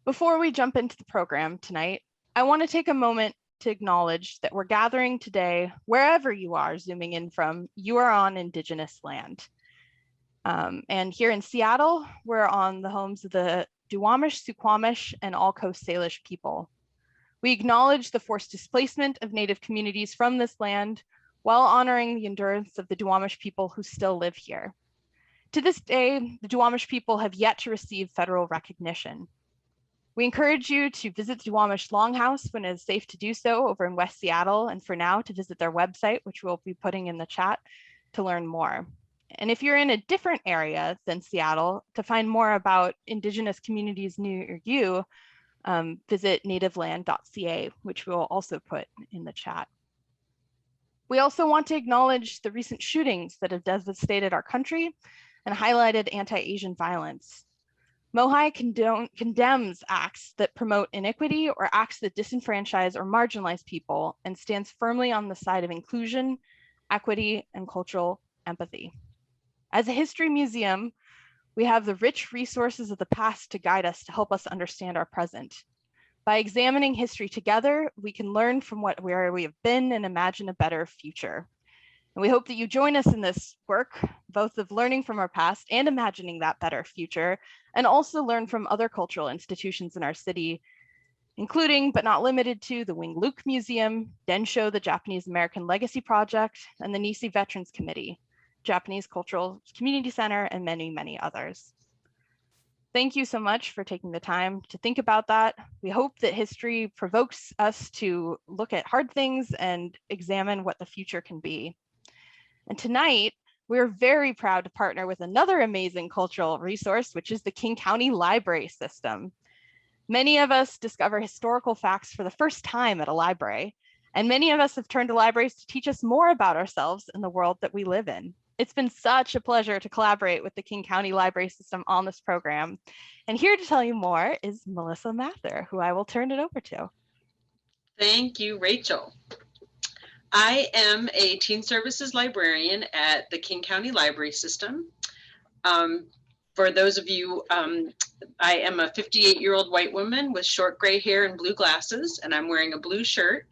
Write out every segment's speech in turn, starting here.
Before we jump into the program tonight, I want to take a moment to acknowledge that we're gathering today, wherever you are zooming in from, you are on Indigenous land. And here in Seattle, we're on the homes of the Duwamish, Suquamish, and all Coast Salish people. We acknowledge the forced displacement of Native communities from this land while honoring the endurance of the Duwamish people who still live here. To this day, the Duwamish people have yet to receive federal recognition. We encourage you to visit the Duwamish Longhouse when it is safe to do so over in West Seattle, and for now to visit their website, which we'll be putting in the chat to learn more. And if you're in a different area than Seattle, to find more about Indigenous communities near you, visit nativeland.ca, which we'll also put in the chat. We also want to acknowledge the recent shootings that have devastated our country and highlighted anti-Asian violence. MOHAI condemns acts that promote iniquity or acts that disenfranchise or marginalize people and stands firmly on the side of inclusion, equity, and cultural empathy. As a history museum, we have the rich resources of the past to guide us to help us understand our present. By examining history together, we can learn from where we have been and imagine a better future. And we hope that you join us in this work, both of learning from our past and imagining that better future, and also learn from other cultural institutions in our city, including but not limited to the Wing Luke Museum, Densho, the Japanese American Legacy Project, and the Nisi Veterans Committee, Japanese Cultural Community Center, and many, many others. Thank you so much for taking the time to think about that. We hope that history provokes us to look at hard things and examine what the future can be. And tonight, we're very proud to partner with another amazing cultural resource, which is the King County Library System. Many of us discover historical facts for the first time at a library, and many of us have turned to libraries to teach us more about ourselves and the world that we live in. It's been such a pleasure to collaborate with the King County Library System on this program. And here to tell you more is Melissa Mather, who I will turn it over to. Thank you, Rachel. I am a teen services librarian at the King County Library System. For those of you, I am a 58-year-old white woman with short gray hair and blue glasses, and I'm wearing a blue shirt.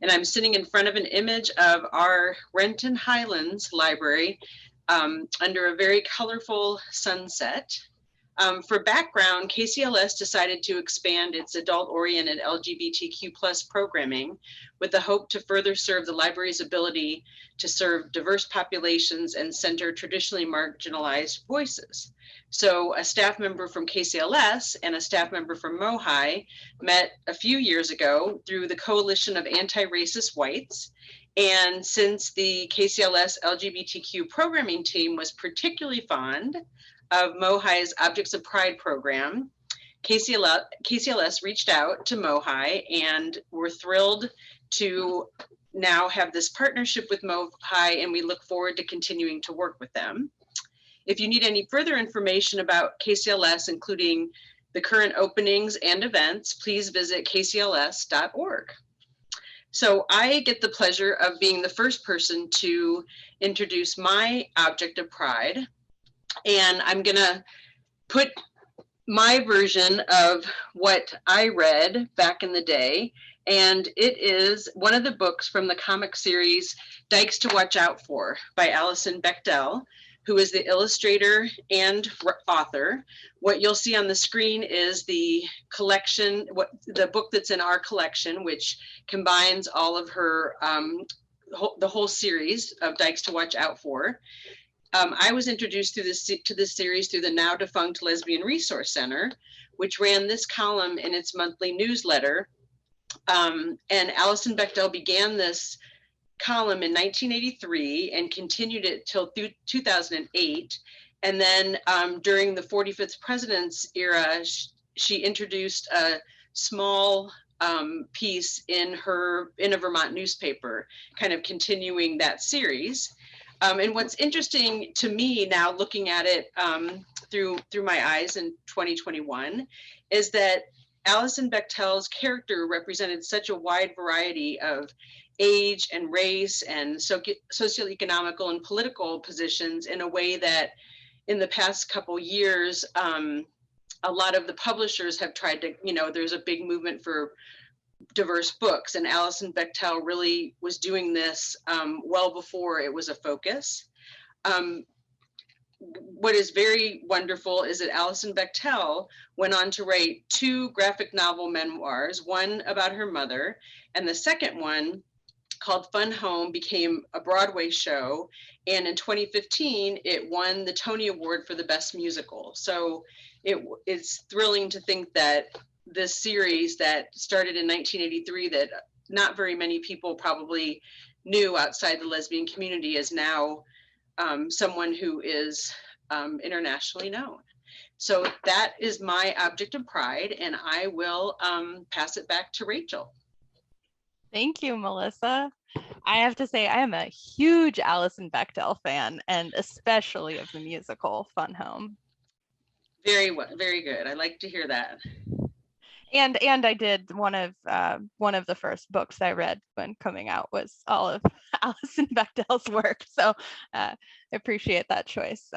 And I'm sitting in front of an image of our Renton Highlands Library under a very colorful sunset. For background, KCLS decided to expand its adult-oriented LGBTQ+ programming with the hope to further serve the library's ability to serve diverse populations and center traditionally marginalized voices. So a staff member from KCLS and a staff member from MOHAI met a few years ago through the Coalition of Anti-Racist Whites. And since the KCLS LGBTQ programming team was particularly fond of MOHAI's Objects of Pride program, KCLS reached out to MOHAI, and we're thrilled to now have this partnership with MOHAI, and we look forward to continuing to work with them. If you need any further information about KCLS, including the current openings and events, please visit kcls.org. So I get the pleasure of being the first person to introduce my Object of Pride. And I'm gonna put my version of what I read back in the day. And it is one of the books from the comic series Dykes to Watch Out For by Alison Bechdel, who is the illustrator and author. What you'll see on the screen is the collection, the book that's in our collection, which combines all of her, the whole series of Dykes to Watch Out For. I was introduced to this series through the now defunct Lesbian Resource Center, which ran this column in its monthly newsletter. And Alison Bechdel began this column in 1983 and continued it till 2008. And then during the 45th president's era, she introduced a small piece in a Vermont newspaper, kind of continuing that series. And what's interesting to me now, looking at it through my eyes in 2021, is that Alison Bechdel's character represented such a wide variety of age and race and socioeconomical and political positions in a way that in the past couple years a lot of the publishers have tried to, there's a big movement for diverse books, and Alison Bechtel really was doing this well before it was a focus. What is very wonderful is that Alison Bechtel went on to write 2 graphic novel memoirs, one about her mother, and the second one, called Fun Home, became a Broadway show, and in 2015 it won the Tony Award for the Best Musical. So it's thrilling to think that this series that started in 1983, that not very many people probably knew outside the lesbian community, is now someone who is internationally known. So that is my object of pride, and I will pass it back to Rachel. Thank you, Melissa. I have to say, I am a huge Alison Bechtel fan, and especially of the musical Fun Home. Very good. I like to hear that. And I did one of the first books I read when coming out was all of Alison Bechtel's work. So I appreciate that choice.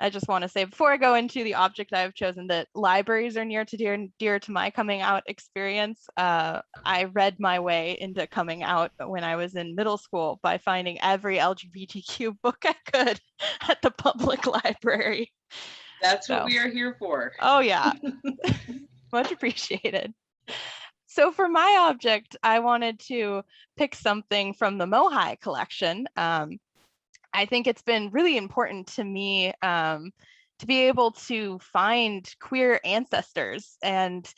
I just want to say, before I go into the object I've chosen, that libraries are near to dear to my coming out experience. I read my way into coming out when I was in middle school by finding every LGBTQ book I could at the public library. That's what we are here for. Oh yeah, much appreciated. So for my object, I wanted to pick something from the MOHAI collection. I think it's been really important to me to be able to find queer ancestors and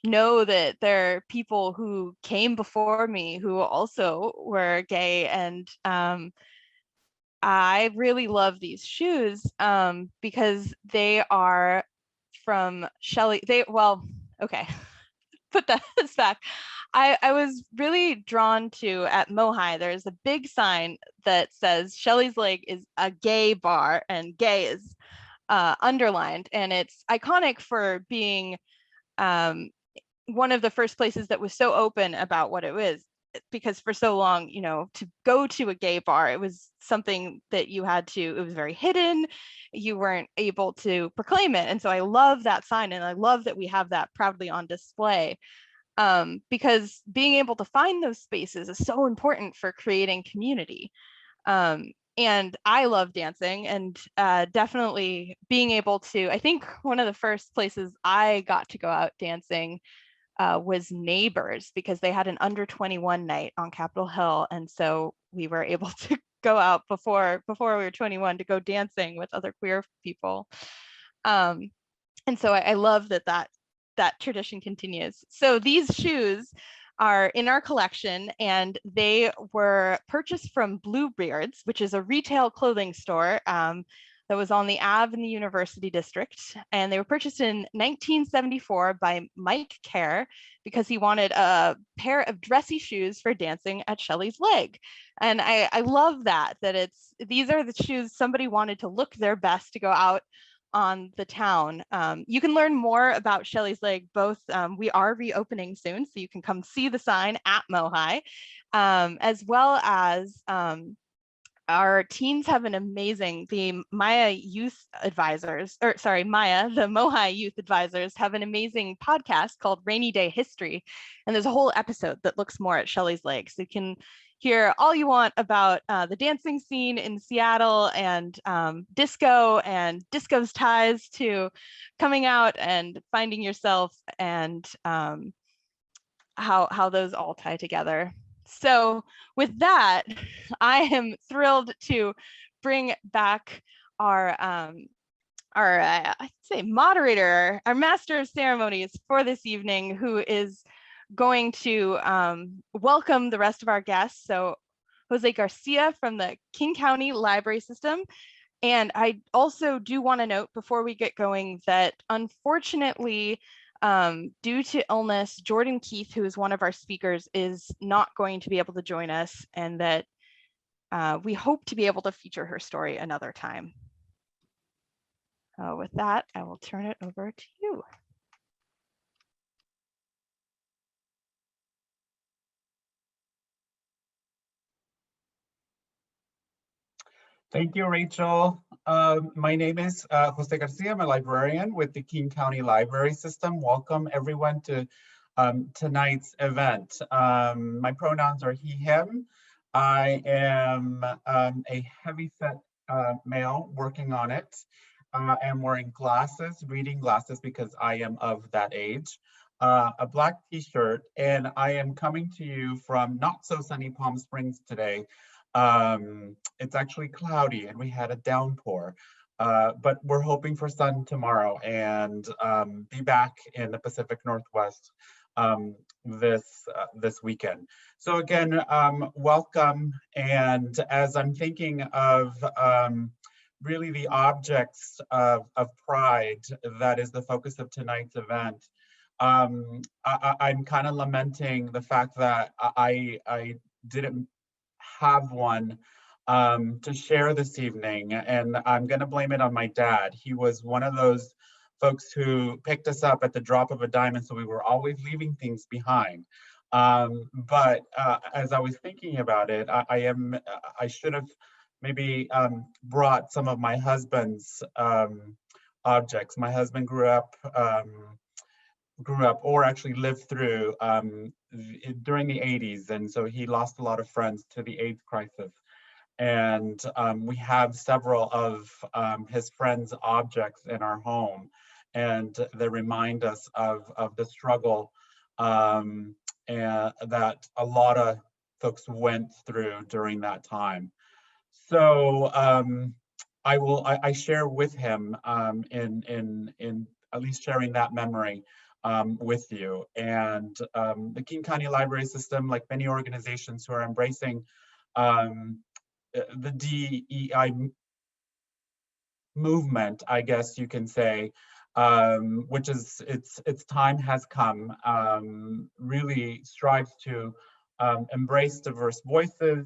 know that there are people who came before me who also were gay. And I really love these shoes because they are from Shelley. Okay, put that back. I was really drawn to, at MOHAI, there's a big sign that says Shelley's Leg is a gay bar, and gay is underlined. And it's iconic for being one of the first places that was so open about what it was, because for so long, to go to a gay bar, it was something that you had to, it was very hidden. You weren't able to proclaim it. And so I love that sign, and I love that we have that proudly on display. Because being able to find those spaces is so important for creating community. And I love dancing, and definitely being able to, I think one of the first places I got to go out dancing was Neighbors, because they had an under 21 night on Capitol Hill. And so we were able to go out before we were 21 to go dancing with other queer people. And so I love that tradition continues. So these shoes are in our collection, and they were purchased from Bluebeards, which is a retail clothing store that was on the Ave in the University District. And they were purchased in 1974 by Mike Kerr because he wanted a pair of dressy shoes for dancing at Shelley's Leg. And I love that these are the shoes somebody wanted to look their best to go out on the town. You can learn more about Shelley's Leg, both we are reopening soon, so you can come see the sign at MOHAI, as well as our teens have an amazing, the MOHAI Youth Advisors have an amazing podcast called Rainy Day History. And there's a whole episode that looks more at Shelley's Leg. So you can hear all you want about the dancing scene in Seattle, and disco, and disco's ties to coming out and finding yourself, and how those all tie together. So with that, I am thrilled to bring back our I'd say moderator, our master of ceremonies for this evening, who is going to welcome the rest of our guests. So Jose Garcia from the King County Library System. And I also do want to note before we get going that unfortunately, due to illness, Jordan Keith, who is one of our speakers, is not going to be able to join us, and that we hope to be able to feature her story another time. With that, I will turn it over to you. Thank you, Rachel. My name is Jose Garcia. I'm a librarian with the King County Library System. Welcome everyone to tonight's event. My pronouns are he, him. I am a heavy-set male working on it. I am wearing glasses, reading glasses because I am of that age. A black t-shirt, and I am coming to you from not so sunny Palm Springs today. It's actually cloudy and we had a downpour, but we're hoping for sun tomorrow and be back in the Pacific Northwest this weekend. So again, welcome. And as I'm thinking of really the objects of pride that is the focus of tonight's event, I'm kind of lamenting the fact that I didn't have one to share this evening, and I'm going to blame it on my dad. He was one of those folks who picked us up at the drop of a dime, and so we were always leaving things behind. But as I was thinking about it, I should have maybe brought some of my husband's objects. My husband grew up or actually lived through during the 80s. And so he lost a lot of friends to the AIDS crisis. And we have several of his friends' objects in our home. And they remind us of the struggle and that a lot of folks went through during that time. So I share with him in at least sharing that memory with you. And the King County Library System, like many organizations who are embracing the DEI movement, I guess you can say, which is its time has come, really strives to embrace diverse voices,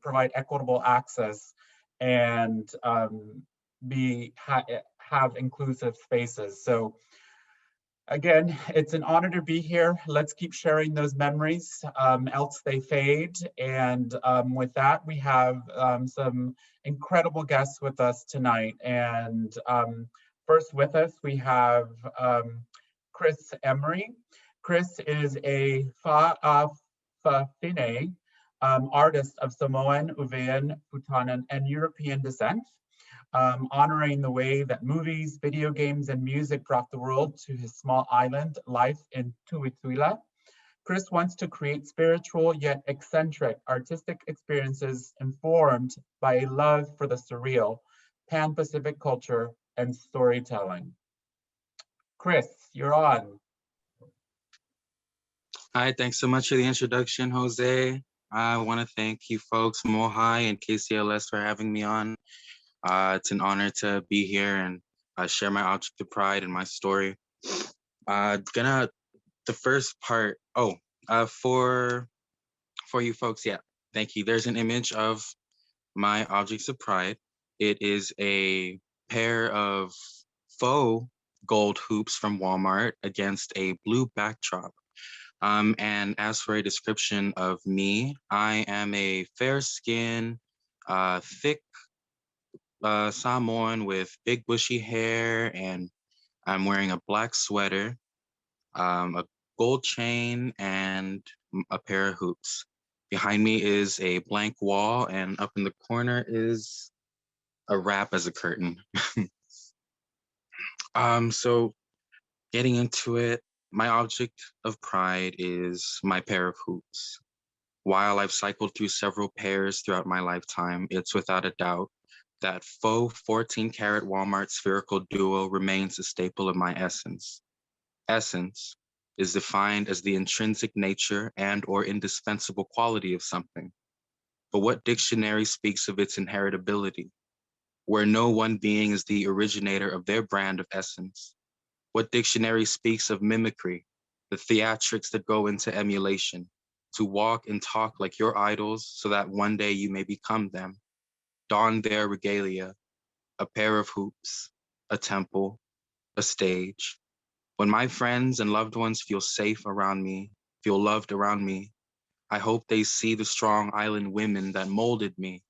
provide equitable access, and have inclusive spaces. So again, it's an honor to be here. Let's keep sharing those memories, else they fade. And with that, we have some incredible guests with us tonight. And first with us, we have Chris Emery. Chris is a Fa'afine artist of Samoan, Uvean, Putanan, and European descent. Honoring the way that movies, video games, and music brought the world to his small island life in Tuituila. Chris wants to create spiritual yet eccentric artistic experiences informed by a love for the surreal, Pan-Pacific culture, and storytelling. Chris, you're on. Hi, thanks so much for the introduction, Jose. I want to thank you folks, MOHAI and KCLS, for having me on. It's an honor to be here and share my object of pride and my story. The first part, for you folks, yeah, thank you. There's an image of my objects of pride. It is a pair of faux gold hoops from Walmart against a blue backdrop. And as for a description of me, I am a fair skin, thick Samoan with big bushy hair, and I'm wearing a black sweater, a gold chain, and a pair of hoops. Behind me is a blank wall, and up in the corner is a wrap as a curtain. So getting into it, my object of pride is my pair of hoops. While I've cycled through several pairs throughout my lifetime, it's without a doubt that faux 14-karat Walmart spherical duo remains a staple of my essence. Essence is defined as the intrinsic nature and or indispensable quality of something. But what dictionary speaks of its inheritability, where no one being is the originator of their brand of essence? What dictionary speaks of mimicry, the theatrics that go into emulation, to walk and talk like your idols so that one day you may become them, don their regalia, a pair of hoops, a temple, a stage. When my friends and loved ones feel safe around me, feel loved around me, I hope they see the strong island women that molded me,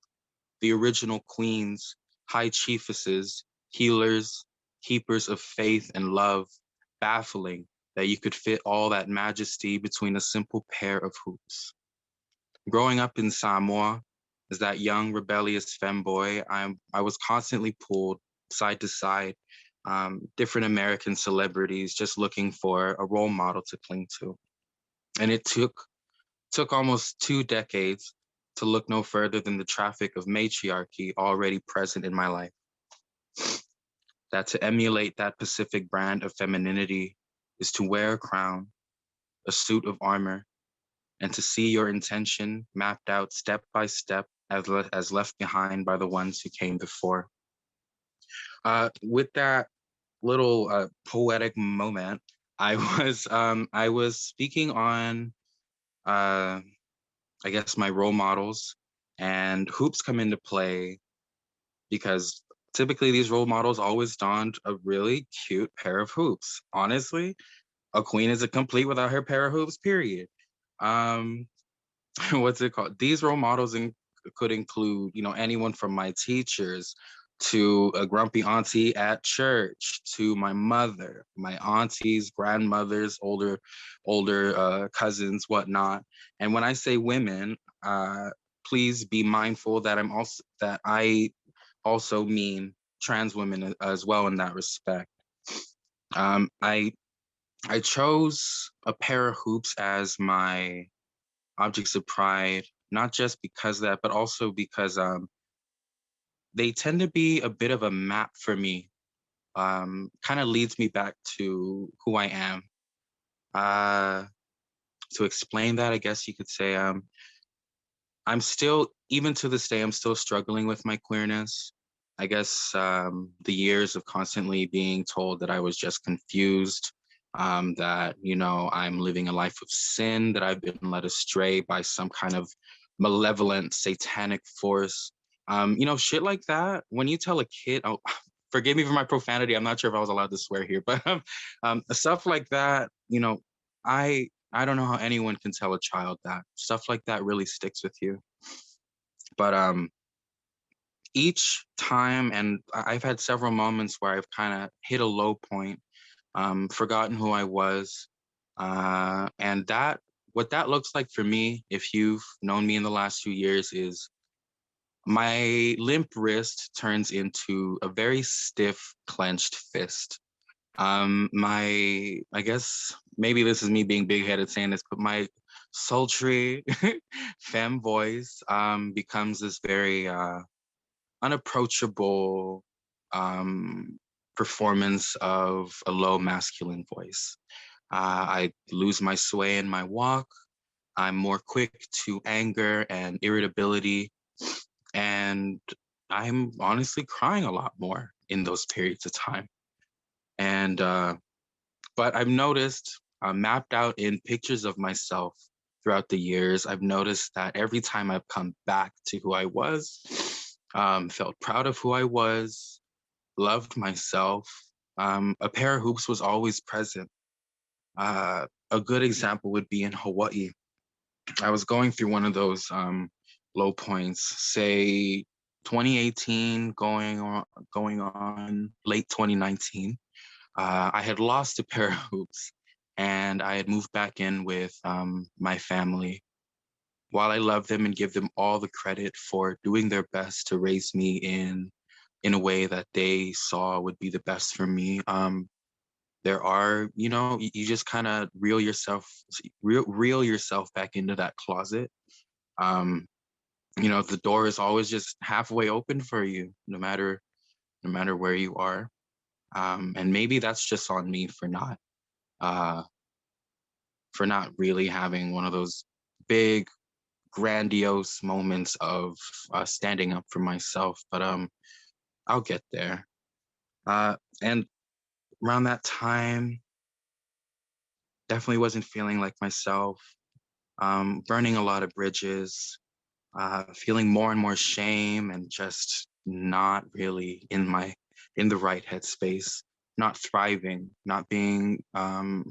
the original queens, high chiefesses, healers, keepers of faith and love, baffling that you could fit all that majesty between a simple pair of hoops. Growing up in Samoa, as that young rebellious femboy, I was constantly pulled side to side, different American celebrities, just looking for a role model to cling to. And it took almost 2 decades to look no further than the traffic of matriarchy already present in my life. That to emulate that Pacific brand of femininity is to wear a crown, a suit of armor, and to see your intention mapped out step by step as left behind by the ones who came before. With that little poetic moment, I was speaking on I guess my role models, and hoops come into play because typically these role models always donned a really cute pair of hoops. Honestly, a queen isn't complete without her pair of hoops, period. Um, what's it called? These role models could include, anyone from my teachers to a grumpy auntie at church, to my mother, my aunties, grandmothers, older cousins, whatnot. And when I say women, please be mindful that I also mean trans women as well in that respect. I chose a pair of hoops as my objects of pride, not just because of that, but also because they tend to be a bit of a map for me. Kind of leads me back to who I am. To explain that, I guess you could say, I'm still, even to this day, I'm still struggling with my queerness. I guess the years of constantly being told that I was just confused, that, I'm living a life of sin, that I've been led astray by some kind of malevolent satanic force. Shit like that. When you tell a kid, oh, forgive me for my profanity. I'm not sure if I was allowed to swear here, but stuff like that, I don't know how anyone can tell a child that. Stuff like that really sticks with you. But each time, and I've had several moments where I've kind of hit a low point, forgotten who I was. And what that looks like for me, if you've known me in the last few years, is my limp wrist turns into a very stiff, clenched fist. I guess maybe this is me being big-headed saying this, but my sultry femme voice becomes this very unapproachable performance of a low masculine voice. I lose my sway in my walk. I'm more quick to anger and irritability, and I'm honestly crying a lot more in those periods of time. And but I've noticed, mapped out in pictures of myself throughout the years, I've noticed that every time I've come back to who I was, felt proud of who I was, loved myself, a pair of hoops was always present. A good example would be in Hawaii. I was going through one of those low points, say 2018, going on late 2019. I had lost a pair of hoops, and I had moved back in with my family. While I love them and give them all the credit for doing their best to raise me in a way that they saw would be the best for me, there are, you just kind of reel yourself back into that closet. The door is always just halfway open for you, no matter where you are. And maybe that's just on me for not really having one of those big, grandiose moments of standing up for myself. But I'll get there. And around that time, definitely wasn't feeling like myself. Burning a lot of bridges, feeling more and more shame, and just not really in the right headspace, not thriving, not being not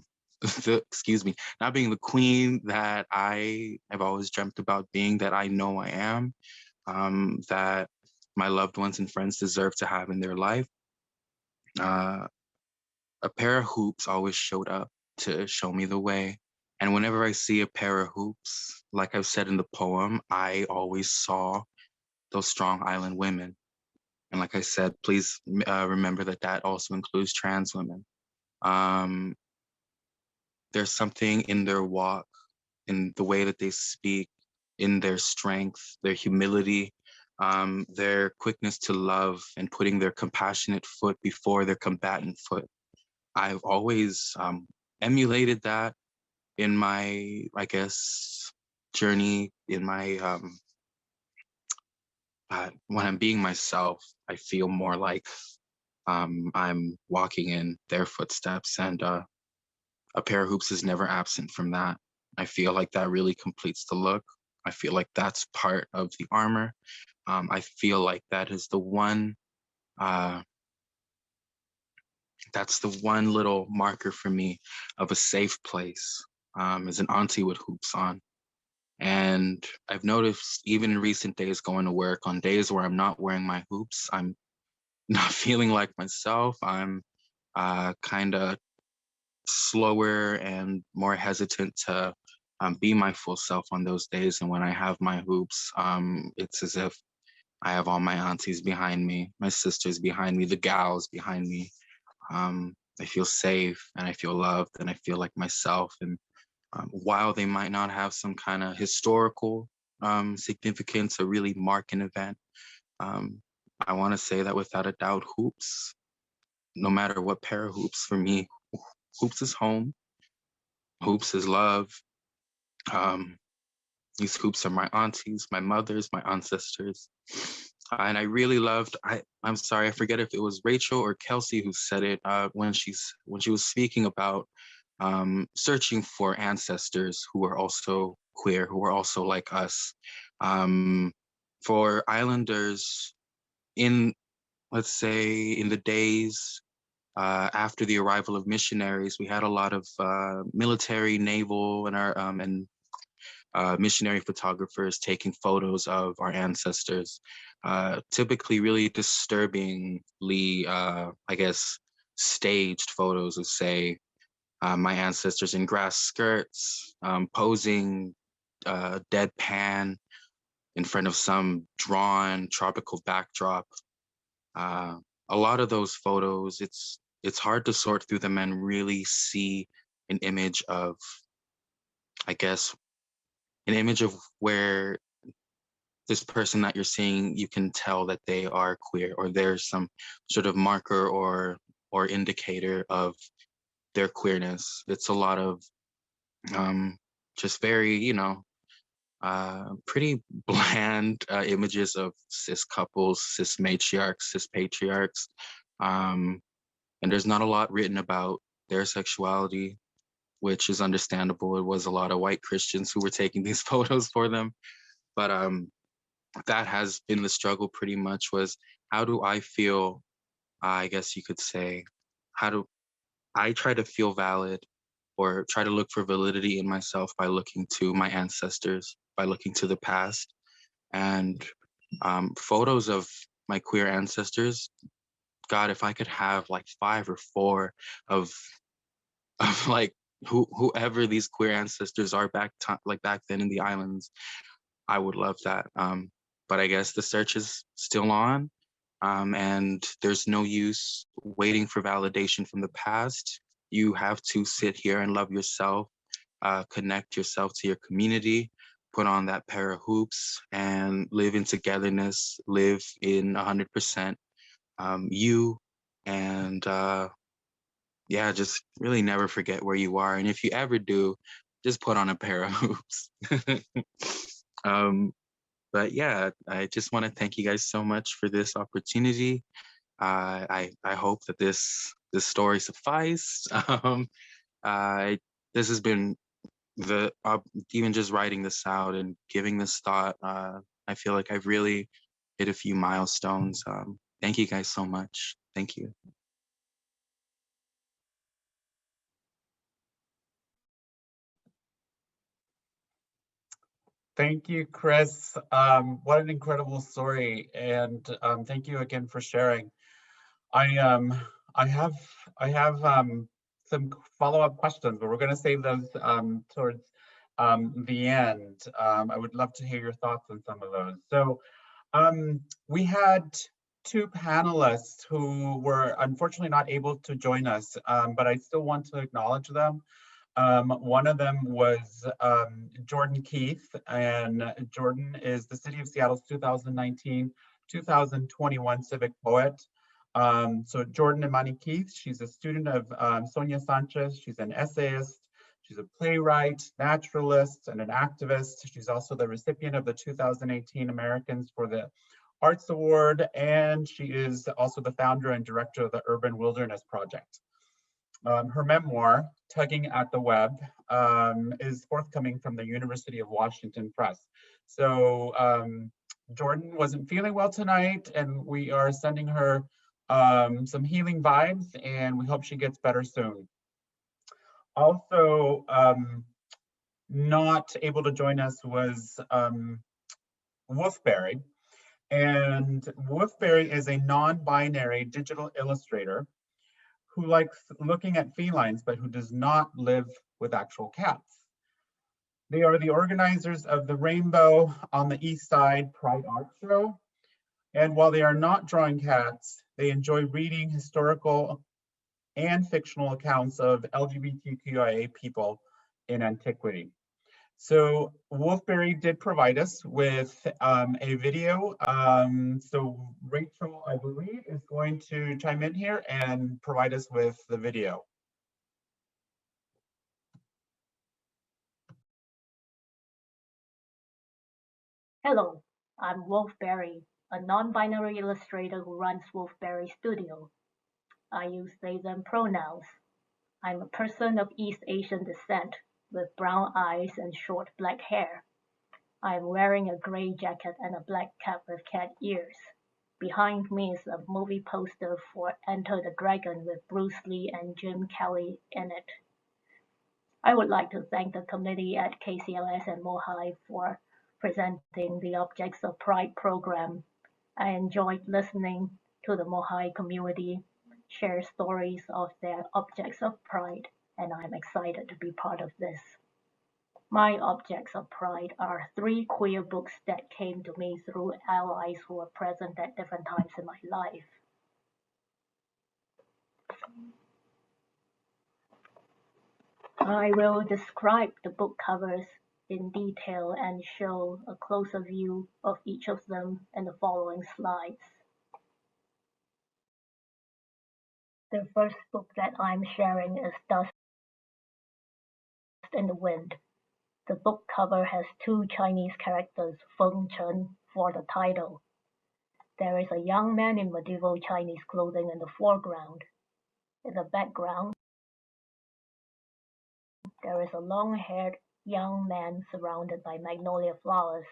being the queen that I have always dreamt about being, that I know I am, that my loved ones and friends deserve to have in their life. A pair of hoops always showed up to show me the way. And whenever I see a pair of hoops, like I've said in the poem, I always saw those strong island women. And like I said, please remember that that also includes trans women. Um, there's something in their walk, in the way that they speak, in their strength, their humility, their quickness to love, and putting their compassionate foot before their combatant foot. I've always emulated that in my, I guess, journey, in my, when I'm being myself, I feel more like I'm walking in their footsteps, and a pair of hoops is never absent from that. I feel like that really completes the look. I feel like that's part of the armor. I feel like that is the one, uh, that's the one little marker for me of a safe place, is an auntie with hoops on. And I've noticed even in recent days going to work, on days where I'm not wearing my hoops, I'm not feeling like myself. I'm kind of slower and more hesitant to be my full self on those days. And when I have my hoops, it's as if I have all my aunties behind me, my sisters behind me, the gals behind me. I feel safe and I feel loved and I feel like myself. And while they might not have some kind of historical significance or really mark an event, um, I want to say that without a doubt, hoops, no matter what pair of hoops, for me, hoops is home, hoops is love. Um, these hoops are my aunties, my mothers, my ancestors. And I really loved, I'm sorry, I forget if it was Rachel or Kelsey who said it when she was speaking about searching for ancestors who are also queer, who are also like us. Um, for Islanders in, let's say, in the days after the arrival of missionaries, we had a lot of military, naval, and our and missionary photographers taking photos of our ancestors, typically really disturbingly, I guess, staged photos of, say, my ancestors in grass skirts, posing deadpan in front of some drawn tropical backdrop. Uh, a lot of those photos, it's hard to sort through them and really see an image of, I guess, an image of where this person that you're seeing, you can tell that they are queer, or there's some sort of marker or indicator of their queerness. It's a lot of just very, pretty bland images of cis couples, cis matriarchs, cis patriarchs. Um, and there's not a lot written about their sexuality, which is understandable. It was a lot of white Christians who were taking these photos for them. But that has been the struggle pretty much, was how do I feel, I guess you could say, how do I try to feel valid or try to look for validity in myself by looking to my ancestors, by looking to the past. And photos of my queer ancestors, God, if I could have like 5 or 4 of like whoever these queer ancestors are like back then in the islands, I would love that. But I guess the search is still on, and there's no use waiting for validation from the past. You have to sit here and love yourself, connect yourself to your community, put on that pair of hoops, and live in togetherness, live in 100% you, and yeah, just really never forget where you are. And if you ever do, just put on a pair of hoops. um, but yeah, I just want to thank you guys so much for this opportunity. I hope that this story sufficed. I This has been the even just writing this out and giving this thought. I feel like I've really hit a few milestones. Thank you guys so much. Thank you. Thank you, Chris. What an incredible story, and thank you again for sharing. I I have some follow-up questions, but we're going to save those towards the end. I would love to hear your thoughts on some of those. So we had two panelists who were unfortunately not able to join us, but I still want to acknowledge them. One of them was Jordan Keith, and Jordan is the City of Seattle's 2019-2021 Civic Poet. So Jordan Imani Keith, she's a student of Sonia Sanchez. She's an essayist, she's a playwright, naturalist, and an activist. She's also the recipient of the 2018 Americans for the Arts Award, and she is also the founder and director of the Urban Wilderness Project. Her memoir, Tugging at the Web, is forthcoming from the University of Washington Press. So Jordan wasn't feeling well tonight, and we are sending her some healing vibes, and we hope she gets better soon. Also, not able to join us was Wolfberry. And Wolfberry is a non-binary digital illustrator who likes looking at felines, but who does not live with actual cats. They are the organizers of the Rainbow on the East Side Pride Art Show. And while they are not drawing cats, they enjoy reading historical and fictional accounts of LGBTQIA people in antiquity. So Wolfberry did provide us with a video. So Rachel, I believe, is going to chime in here and provide us with the video. Hello, I'm Wolfberry, a non-binary illustrator who runs Wolfberry Studio. I use they, them pronouns. I'm a person of East Asian descent with brown eyes and short black hair. I'm wearing a gray jacket and a black cap with cat ears. Behind me is a movie poster for Enter the Dragon with Bruce Lee and Jim Kelly in it. I would like to thank the committee at KCLS and MOHAI for presenting the Objects of Pride program. I enjoyed listening to the MOHAI community share stories of their objects of pride, and I'm excited to be part of this. My objects of pride are 3 queer books that came to me through allies who were present at different times in my life. I will describe the book covers in detail and show a closer view of each of them in the following slides. The first book that I'm sharing is Dust in the Wind. The book cover has 2 Chinese characters, Feng Chen, for the title. There is a young man in medieval Chinese clothing in the foreground. In the background, there is a long-haired young man surrounded by magnolia flowers.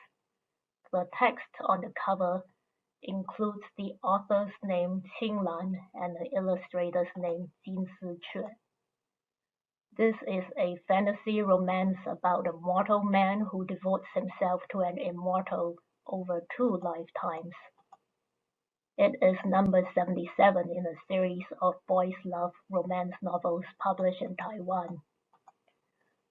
The text on the cover includes the author's name Qing Lan and the illustrator's name Jin Si Quan. This is a fantasy romance about a mortal man who devotes himself to an immortal over 2 lifetimes. It is number 77 in a series of boys' love romance novels published in Taiwan.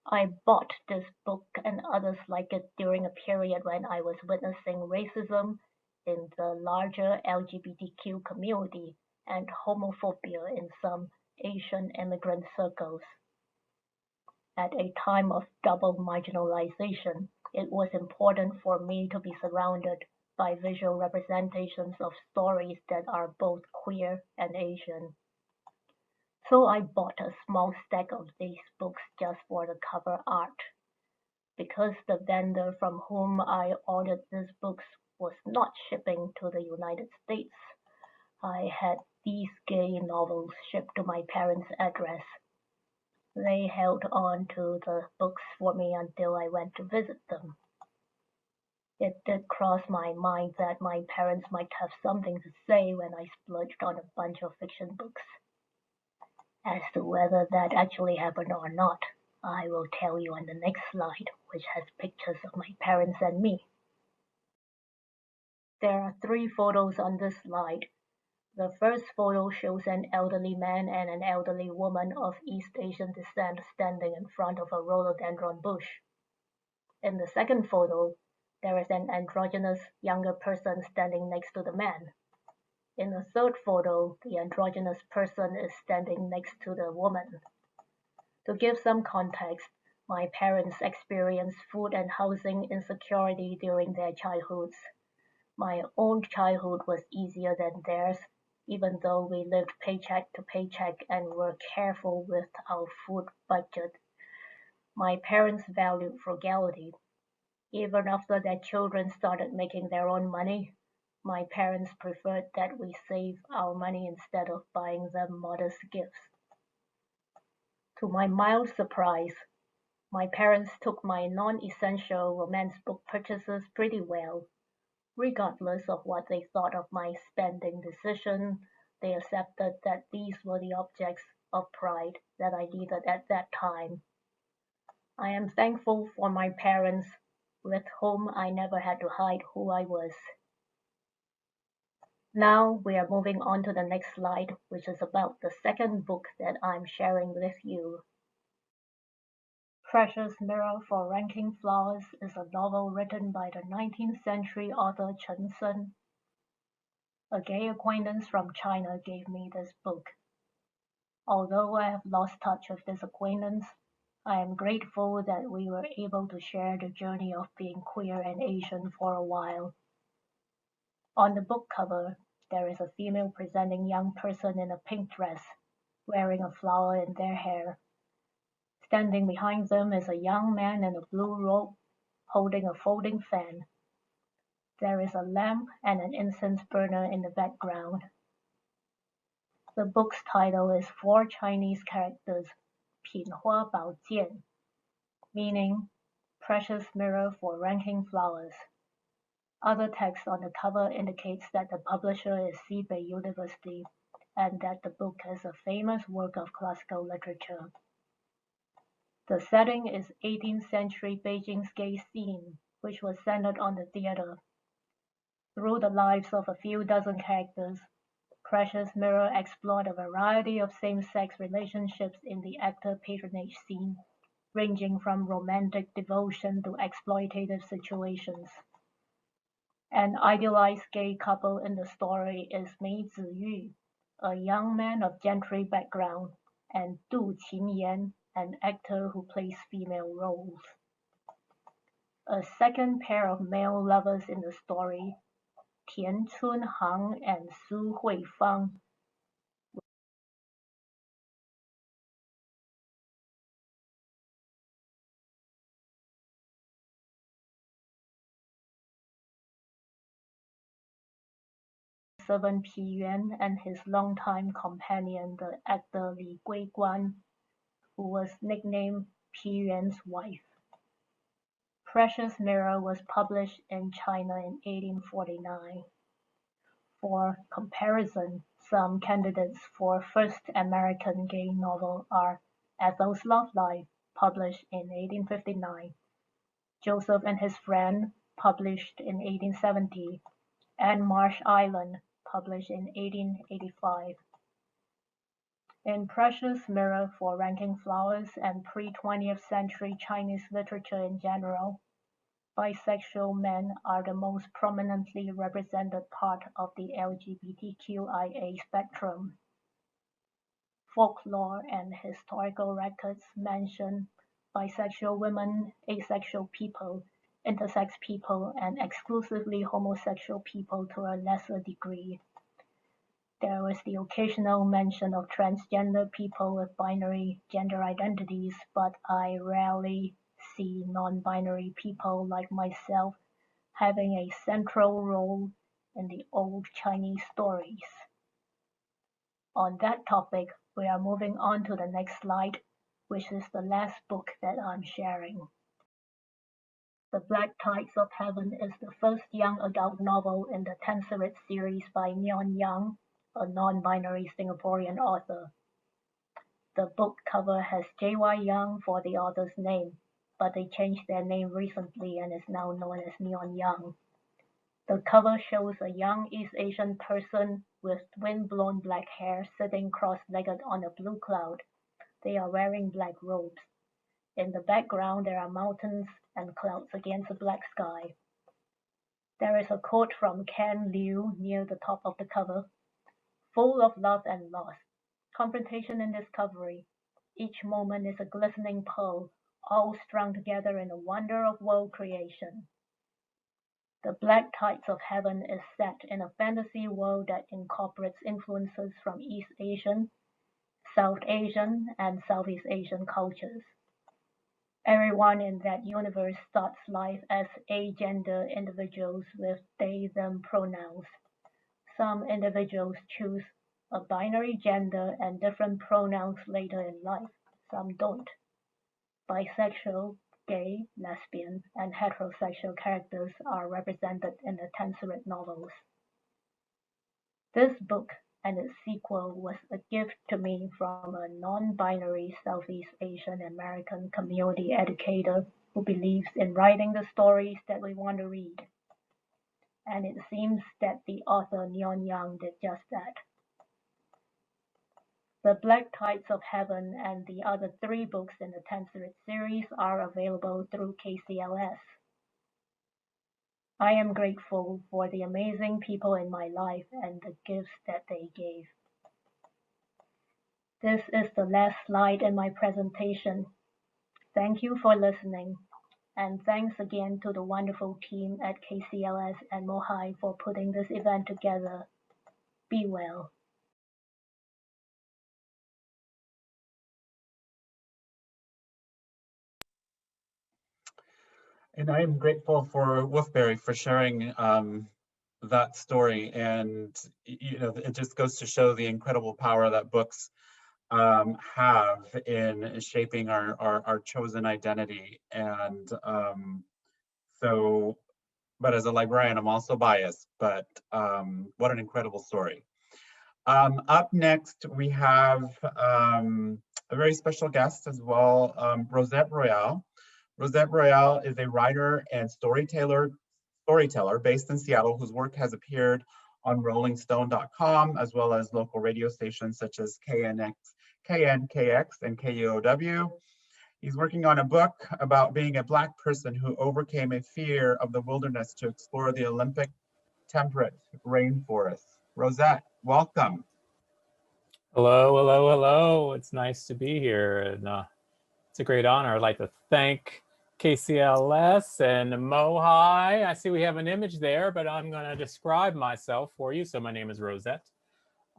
I bought this book and others like it during a period when I was witnessing racism in the larger LGBTQ community and homophobia in some Asian immigrant circles. At a time of double marginalization, it was important for me to be surrounded by visual representations of stories that are both queer and Asian. So I bought a small stack of these books just for the cover art. Because the vendor from whom I ordered these books was not shipping to the United States, I had these gay novels shipped to my parents' address. They held on to the books for me until I went to visit them. It did cross my mind that my parents might have something to say when I splurged on a bunch of fiction books. As to whether that actually happened or not, I will tell you on the next slide, which has pictures of my parents and me. There are 3 photos on this slide. The first photo shows an elderly man and an elderly woman of East Asian descent standing in front of a rhododendron bush. In the second photo, there is an androgynous younger person standing next to the man. In the third photo, the androgynous person is standing next to the woman. To give some context, my parents experienced food and housing insecurity during their childhoods. My own childhood was easier than theirs, even though we lived paycheck to paycheck and were careful with our food budget. My parents valued frugality. Even after their children started making their own money, my parents preferred that we save our money instead of buying them modest gifts. To my mild surprise, my parents took my non-essential romance book purchases pretty well. Regardless of what they thought of my spending decision, they accepted that these were the objects of pride that I needed at that time. I am thankful for my parents, with whom I never had to hide who I was. Now we are moving on to the next slide, which is about the second book that I'm sharing with you. Precious Mirror for Ranking Flowers is a novel written by the 19th century author Chen Sen. A gay acquaintance from China gave me this book. Although I have lost touch with this acquaintance, I am grateful that we were able to share the journey of being queer and Asian for a while. On the book cover, there is a female presenting young person in a pink dress, wearing a flower in their hair. Standing behind them is a young man in a blue robe, holding a folding fan. There is a lamp and an incense burner in the background. The book's title is 4 Chinese characters, 品花宝剑, meaning precious mirror for ranking flowers. Other text on the cover indicates that the publisher is Xibei University and that the book is a famous work of classical literature. The setting is 18th century Beijing's gay scene, which was centered on the theater. Through the lives of a few dozen characters, Precious Mirror explored a variety of same-sex relationships in the actor patronage scene, ranging from romantic devotion to exploitative situations. An idealized gay couple in the story is Mei Ziyu, a young man of gentry background, and Du Qinyan, an actor who plays female roles. A second pair of male lovers in the story, Tian Chunhang and Su Huifang, servant Pi Yuan and his longtime companion, the actor Li Guiguan, who was nicknamed Pi Yuan's wife. Precious Mirror was published in China in 1849. For comparison, some candidates for first American gay novel are Ethel's Love Life, published in 1859, Joseph and His Friend, published in 1870, and Marsh Island, published in 1885. In Precious Mirror for Ranking Flowers and pre-20th century Chinese literature in general, bisexual men are the most prominently represented part of the LGBTQIA spectrum. Folklore and historical records mention bisexual women, asexual people, intersex people, and exclusively homosexual people to a lesser degree. There was the occasional mention of transgender people with binary gender identities, but I rarely see non-binary people like myself having a central role in the old Chinese stories. On that topic, we are moving on to the next slide, which is the last book that I'm sharing. The Black Tides of Heaven is the first young adult novel in the Tenserit series by Mion Yang, a non-binary Singaporean author. The book cover has J.Y. Young for the author's name, but they changed their name recently and is now known as Neon Young. The cover shows a young East Asian person with wind-blown black hair sitting cross-legged on a blue cloud. They are wearing black robes. In the background, there are mountains and clouds against a black sky. There is a quote from Ken Liu near the top of the cover. Full of love and loss, confrontation and discovery. Each moment is a glistening pearl, all strung together in the wonder of world creation. The Black Tides of Heaven is set in a fantasy world that incorporates influences from East Asian, South Asian, and Southeast Asian cultures. Everyone in that universe starts life as agender individuals with they/them pronouns. Some individuals choose a binary gender and different pronouns later in life. Some don't. Bisexual, gay, lesbian, and heterosexual characters are represented in the Tenseret novels. This book and its sequel was a gift to me from a non-binary Southeast Asian American community educator who believes in writing the stories that we want to read. And it seems that the author Neon Young did just that. The Black Tides of Heaven and the other 3 books in the Tenseret series are available through KCLS. I am grateful for the amazing people in my life and the gifts that they gave. This is the last slide in my presentation. Thank you for listening, and thanks again to the wonderful team at KCLS and MOHAI for putting this event together. Be well. And I am grateful for Wolfberry for sharing that story. And it just goes to show the incredible power that books have in shaping our chosen identity. And but as a librarian, I'm also biased, but what an incredible story. Up next, we have a very special guest as well, Rosette Royale. Rosette Royale is a writer and storyteller based in Seattle whose work has appeared on rollingstone.com as well as local radio stations such as KNKX and KUOW. He's working on a book about being a Black person who overcame a fear of the wilderness to explore the Olympic temperate rainforest. Rosette, welcome. Hello, hello, hello. It's nice to be here. And it's a great honor. I'd like to thank KCLS and MOHAI. I see we have an image there, but I'm going to describe myself for you. So my name is Rosette.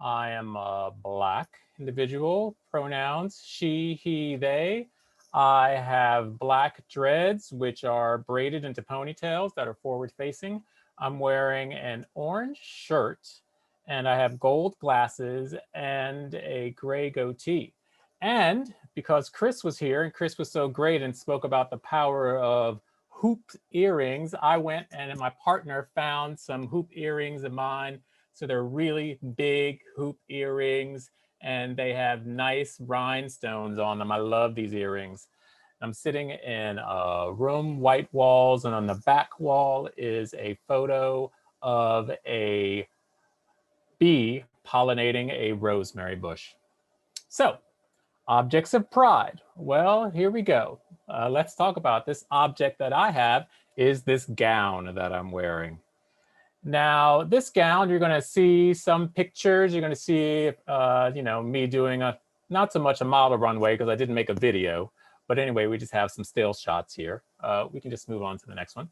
I am a Black individual, pronouns she, he, they. I have black dreads, which are braided into ponytails that are forward facing. I'm wearing an orange shirt, and I have gold glasses and a gray goatee. And because Chris was here and Chris was so great and spoke about the power of hoop earrings, I went and my partner found some hoop earrings of mine. So they're really big hoop earrings and they have nice rhinestones on them. I love these earrings. I'm sitting in a room, white walls, and on the back wall is a photo of a bee pollinating a rosemary bush. So, objects of pride. Well, here we go. Let's talk about this object that I have is this gown that I'm wearing. Now, this gown, you're going to see some pictures. You're going to see, me doing not so much a model runway because I didn't make a video. But anyway, we just have some still shots here. We can just move on to the next one.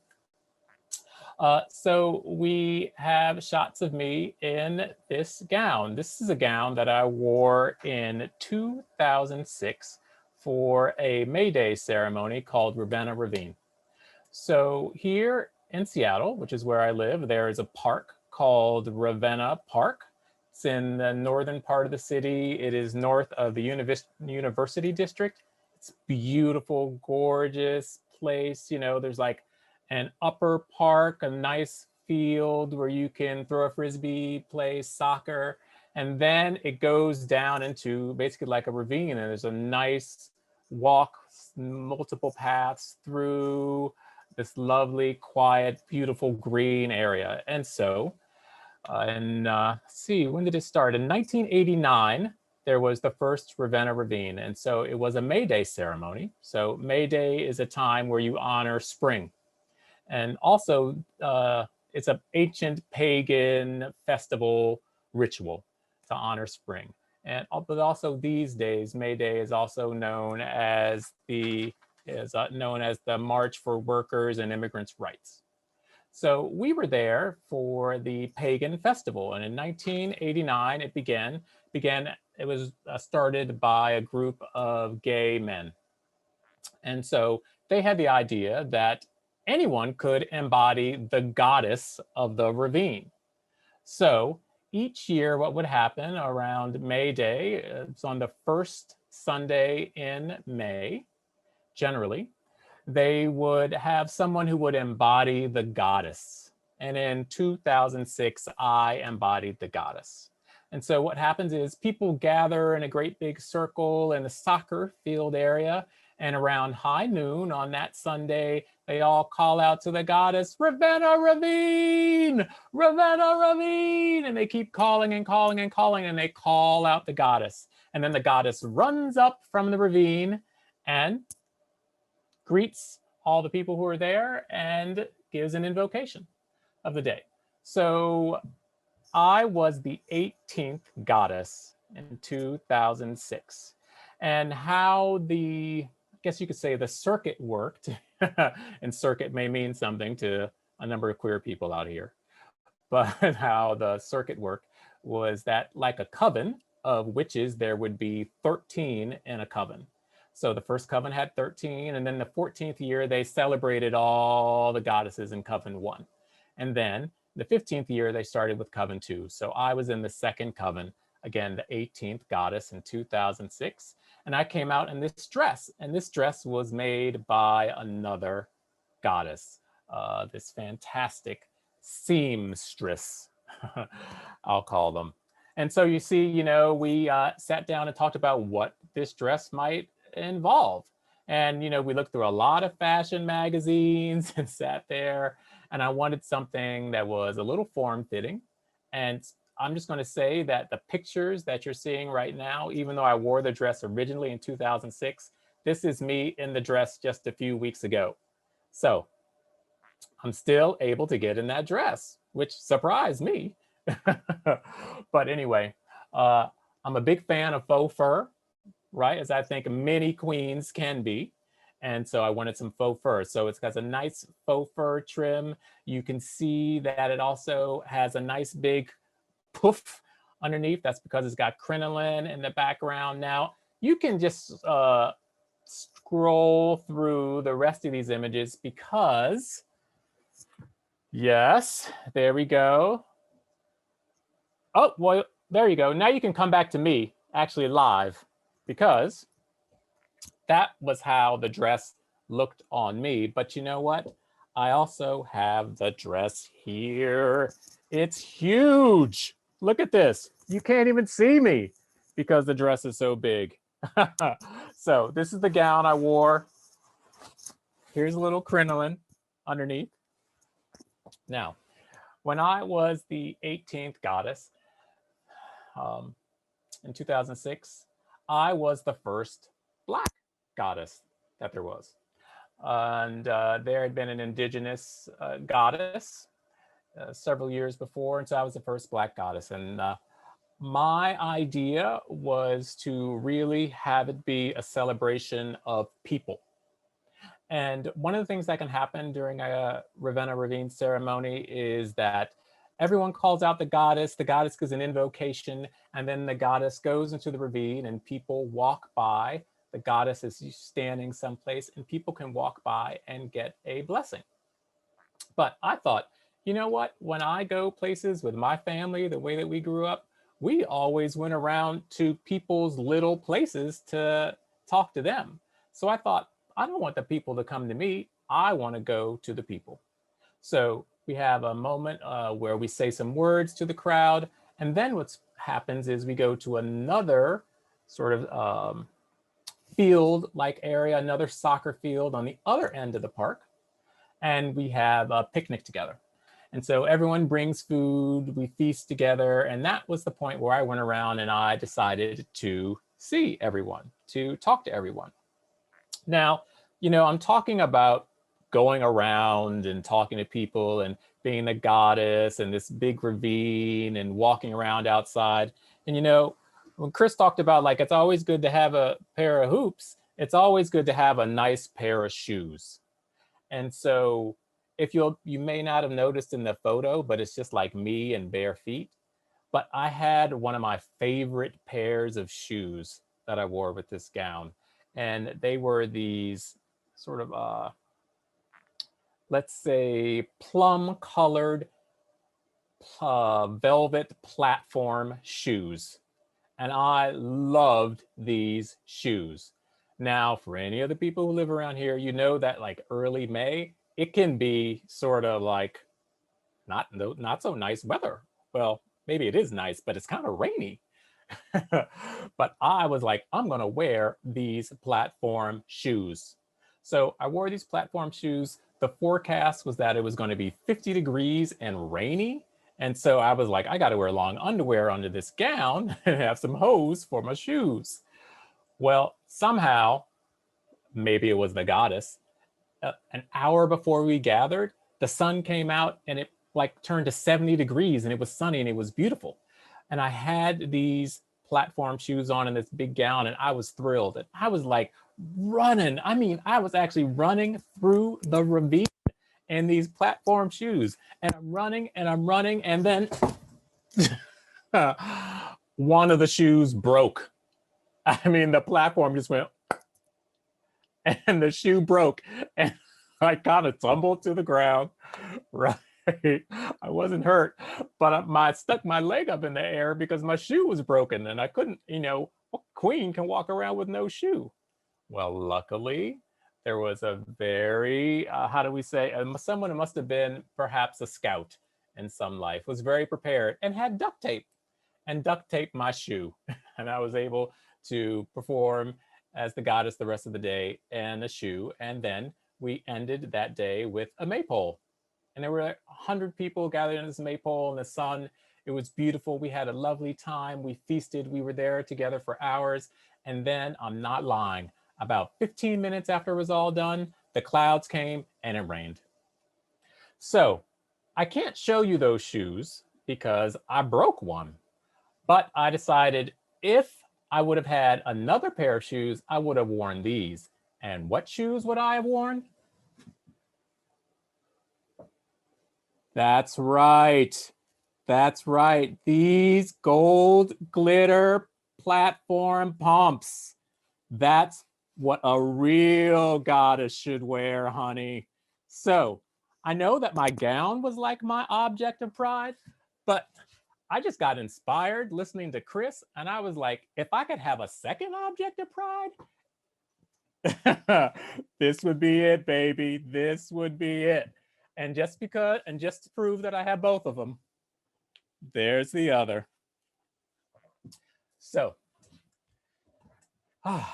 So we have shots of me in this gown. This is a gown that I wore in 2006 for a May Day ceremony called Ravenna Ravine. So here in Seattle, which is where I live, there is a park called Ravenna Park. It's in the northern part of the city. It is north of the University District. It's beautiful, gorgeous place. There's like an upper park, a nice field where you can throw a frisbee, play soccer. And then it goes down into basically like a ravine, and there's a nice walk, multiple paths through this lovely, quiet, beautiful green area. And so, let's see, when did it start? In 1989, there was the first Ravenna Ravine. And so it was a May Day ceremony. So May Day is a time where you honor spring. And also, it's an ancient pagan festival ritual to honor spring. And but also these days, May Day is also known as the March for Workers and Immigrants' Rights. So we were there for the pagan festival, and in 1989 it began. It was started by a group of gay men, and so they had the idea that anyone could embody the goddess of the ravine. So each year, what would happen around May Day, it's on the first Sunday in May, generally, they would have someone who would embody the goddess. And in 2006, I embodied the goddess. And so what happens is people gather in a great big circle in the soccer field area, and around high noon on that Sunday, they all call out to the goddess, Ravenna Ravine, Ravenna Ravine. And they keep calling and calling and calling, and they call out the goddess. And then the goddess runs up from the ravine and greets all the people who are there and gives an invocation of the day. So I was the 18th goddess in 2006. And how I guess you could say the circuit worked, and circuit may mean something to a number of queer people out here, but how the circuit worked was that, like a coven of witches, there would be 13 in a coven. So the first coven had 13, and then the 14th year, they celebrated all the goddesses in coven 1. And then the 15th year, they started with coven 2. So I was in the second coven, again, the 18th goddess in 2006. And I came out in this dress, and this dress was made by another goddess, this fantastic seamstress, I'll call them. And so you see, we sat down and talked about what this dress might involve. And, we looked through a lot of fashion magazines and sat there, and I wanted something that was a little form-fitting. And I'm just going to say that the pictures that you're seeing right now, even though I wore the dress originally in 2006, this is me in the dress just a few weeks ago. So I'm still able to get in that dress, which surprised me. But anyway, I'm a big fan of faux fur, right? As I think many queens can be. And so I wanted some faux fur. So it's got a nice faux fur trim. You can see that it also has a nice big poof underneath. That's because it's got crinoline in the background. Now, you can just scroll through the rest of these images because, yes, there we go. Oh, well, there you go. Now you can come back to me actually live, because that was how the dress looked on me. But you know what? I also have the dress here. It's huge. Look at this. You can't even see me because the dress is so big. So this is the gown I wore. Here's a little crinoline underneath. Now, when I was the 18th goddess in 2006, I was the first Black goddess that there was. And there had been an indigenous goddess several years before, and so I was the first Black goddess. And my idea was to really have it be a celebration of people. And one of the things that can happen during a Ravenna Ravine ceremony is that everyone calls out the goddess gives an invocation, and then the goddess goes into the ravine and people walk by. The goddess is standing someplace and people can walk by and get a blessing. But I thought, you know what? When I go places with my family, the way that we grew up, we always went around to people's little places to talk to them. So I thought, I don't want the people to come to me. I want to go to the people. So we have a moment where we say some words to the crowd. And then what's happens is we go to another sort of field-like area, another soccer field on the other end of the park, and we have a picnic together. And so everyone brings food, we feast together, and that was the point where I went around and I decided to see everyone, to talk to everyone. Now, you know, I'm talking about going around and talking to people and being a goddess and this big ravine and walking around outside. And, you know, when Chris talked about like, it's always good to have a pair of hoops, it's always good to have a nice pair of shoes. And so if you may not have noticed in the photo, but it's just like me and bare feet. But I had one of my favorite pairs of shoes that I wore with this gown. And they were these sort of, let's say, plum colored velvet platform shoes. And I loved these shoes. Now, for any of the people who live around here, you know that like early May, it can be sort of like not so nice weather. Well, maybe it is nice, but it's kind of rainy. But I was like, I'm gonna wear these platform shoes. So I wore these platform shoes. The forecast was that it was going to be 50 degrees and rainy. And so I was like, I got to wear long underwear under this gown and have some hose for my shoes. Well, somehow, maybe it was the goddess, an hour before we gathered, the sun came out and it like turned to 70 degrees and it was sunny and it was beautiful. And I had these platform shoes on and this big gown and I was thrilled. And I was like running. I mean, I was actually running through the ravine in these platform shoes. And I'm running and then one of the shoes broke. I mean, the platform just went and the shoe broke and I kind of tumbled to the ground. Right. I wasn't hurt, but I stuck my leg up in the air because my shoe was broken and I couldn't, you know, what queen can walk around with no shoe? Well, luckily, there was a very, how do we say, someone who must have been perhaps a scout in some life, was very prepared and had duct tape and duct taped my shoe. And I was able to perform as the goddess the rest of the day and a shoe. And then we ended that day with a maypole. And there were 100 people gathered in this maypole in the sun. It was beautiful. We had a lovely time. We feasted. We were there together for hours. And then, I'm not lying, about 15 minutes after it was all done, the clouds came and it rained. So I can't show you those shoes because I broke one. But I decided if I would have had another pair of shoes, I would have worn these. And what shoes would I have worn? That's right. That's right. These gold glitter platform pumps. That's what a real goddess should wear, honey. So I know that my gown was like my object of pride, but I just got inspired listening to Chris, and I was like, if I could have a second object of pride, this would be it, baby. This would be it. And just to prove that I have both of them, there's the other. So, let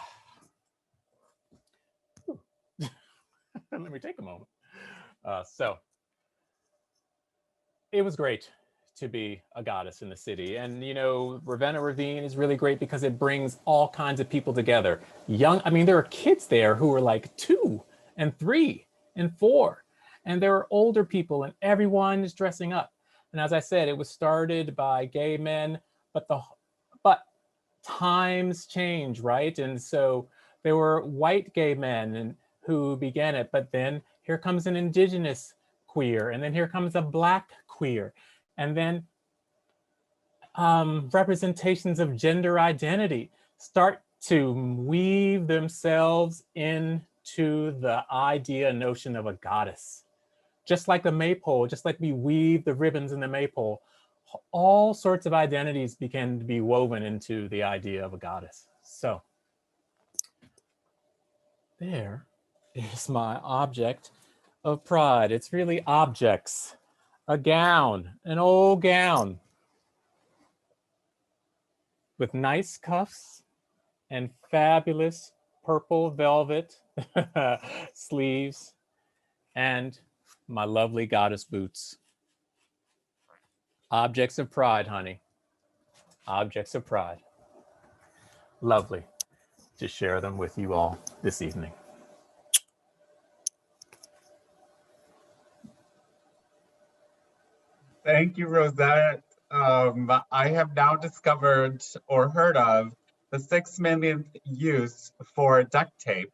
me take a moment. So, it was great to be a goddess in the city. And, you know, Ravenna Ravine is really great because it brings all kinds of people together. I mean, there are kids there who are like 2 and 3 and 4. And there are older people and everyone is dressing up. And as I said, it was started by gay men, but times change, right? And so there were white gay men who began it, but then here comes an indigenous queer, and then here comes a Black queer, and then representations of gender identity start to weave themselves into the idea, notion of a goddess. Just like the maypole, just like we weave the ribbons in the maypole, all sorts of identities began to be woven into the idea of a goddess. So there is my object of pride. It's really objects, a gown, an old gown. with nice cuffs and fabulous purple velvet sleeves and my lovely goddess boots. Objects of pride, honey. Objects of pride. Lovely to share them with you all this evening. Thank you, Rosette. I have now discovered or heard of the 6 millionth use for duct tape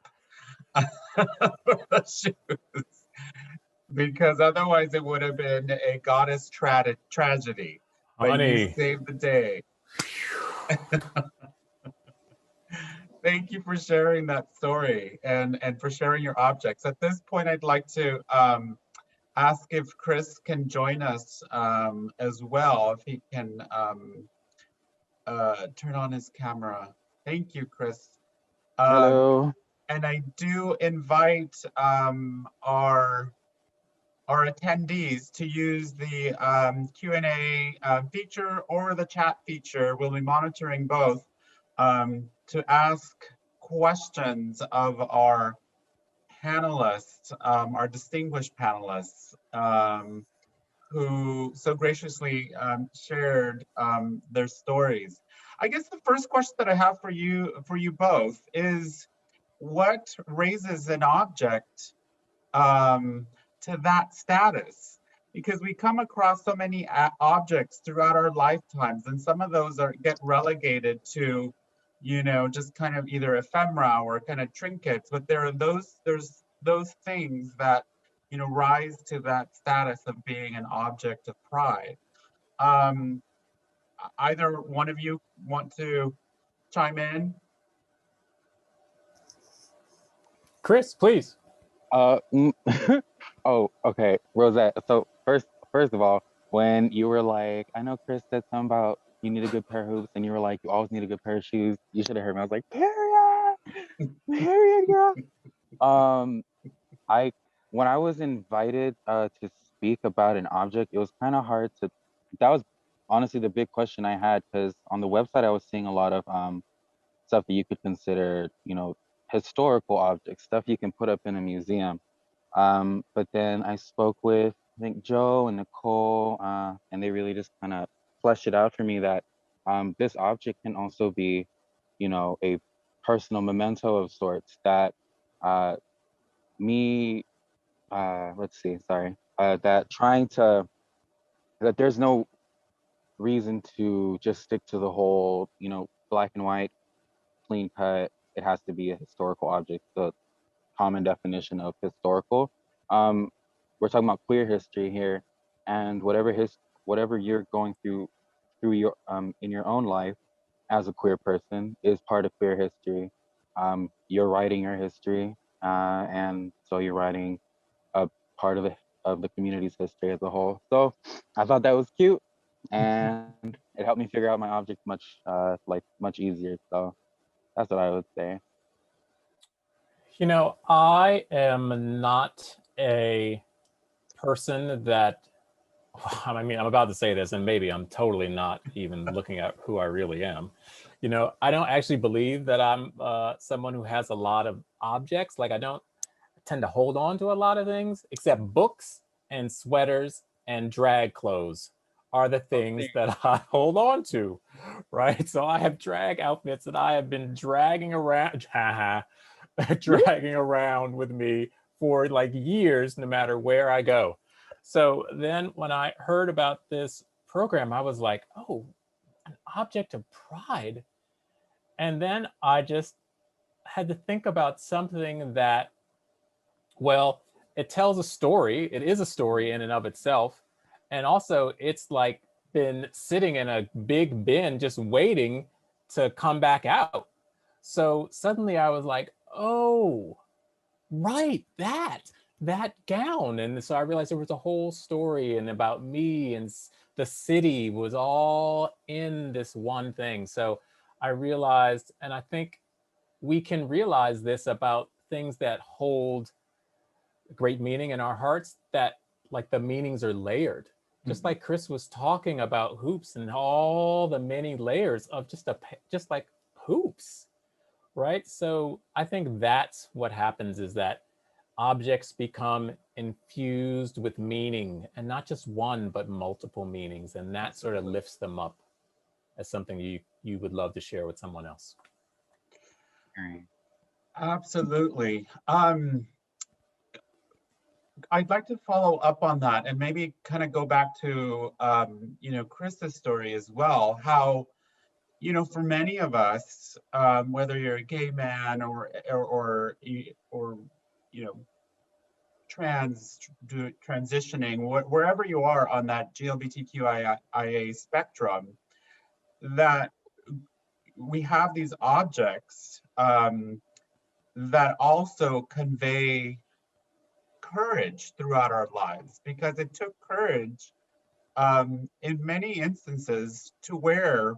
for the shoes, because otherwise it would have been a goddess tragedy. But you Honey. saved the day. Thank you for sharing that story and for sharing your objects. At this point, I'd like to ask if Chris can join us as well, if he can turn on his camera. Thank you, Chris. Hello. And I do invite our attendees to use the Q&A feature or the chat feature. We'll be monitoring both to ask questions of our panelists, our distinguished panelists, who so graciously shared their stories. I guess the first question that I have for you both is, what raises an object to that status? Because we come across so many objects throughout our lifetimes, and some of those get relegated to, you know, just kind of either ephemera or kind of trinkets, but there's those things that, you know, rise to that status of being an object of pride. Either one of you want to chime in? Chris, please. Oh, okay, Rosette. So first of all, when you were like, I know Chris said something about you need a good pair of hoops, and you were like, you always need a good pair of shoes. You should have heard me. I was like, period, girl. When I was invited to speak about an object, it was kind of hard to. That was honestly the big question I had, because on the website I was seeing a lot of stuff that you could consider, you know, historical objects, stuff you can put up in a museum. But then I spoke with, I think, Joe and Nicole, and they really just kind of fleshed it out for me that this object can also be, you know, a personal memento of sorts, that that there's no reason to just stick to the whole, you know, black and white, clean cut. It has to be a historical object, the common definition of historical. We're talking about queer history here, and whatever you're going through your in your own life as a queer person is part of queer history. You're writing your history, and so you're writing a part of the community's history as a whole. So I thought that was cute, and it helped me figure out my object much easier. So that's what I would say. You know, I am not a person that, I mean, I'm about to say this, and maybe I'm totally not even looking at who I really am. You know, I don't actually believe that I'm someone who has a lot of objects. Like, I don't tend to hold on to a lot of things, except books and sweaters and drag clothes are the things that I hold on to, right? So I have drag outfits that I have been dragging around, dragging around with me for like years, no matter where I go. So then when I heard about this program, I was like, oh, an object of pride. And then I just had to think about something that, well, it tells a story. It is a story in and of itself. And also it's like been sitting in a big bin just waiting to come back out. So suddenly I was like, oh, right, that gown. And so I realized there was a whole story and about me, and the city was all in this one thing. So I realized, and I think we can realize this about things that hold great meaning in our hearts, that like the meanings are layered. just like Chris was talking about hoops and all the many layers of just like hoops, right? So I think that's what happens, is that objects become infused with meaning, and not just one, but multiple meanings. And that sort of lifts them up as something you would love to share with someone else. Absolutely. I'd like to follow up on that and maybe kind of go back to, Chris's story as well, how, for many of us, whether you're a gay man or transitioning, wherever you are on that GLBTQIA spectrum, that we have these objects that also convey courage throughout our lives, because it took courage in many instances to wear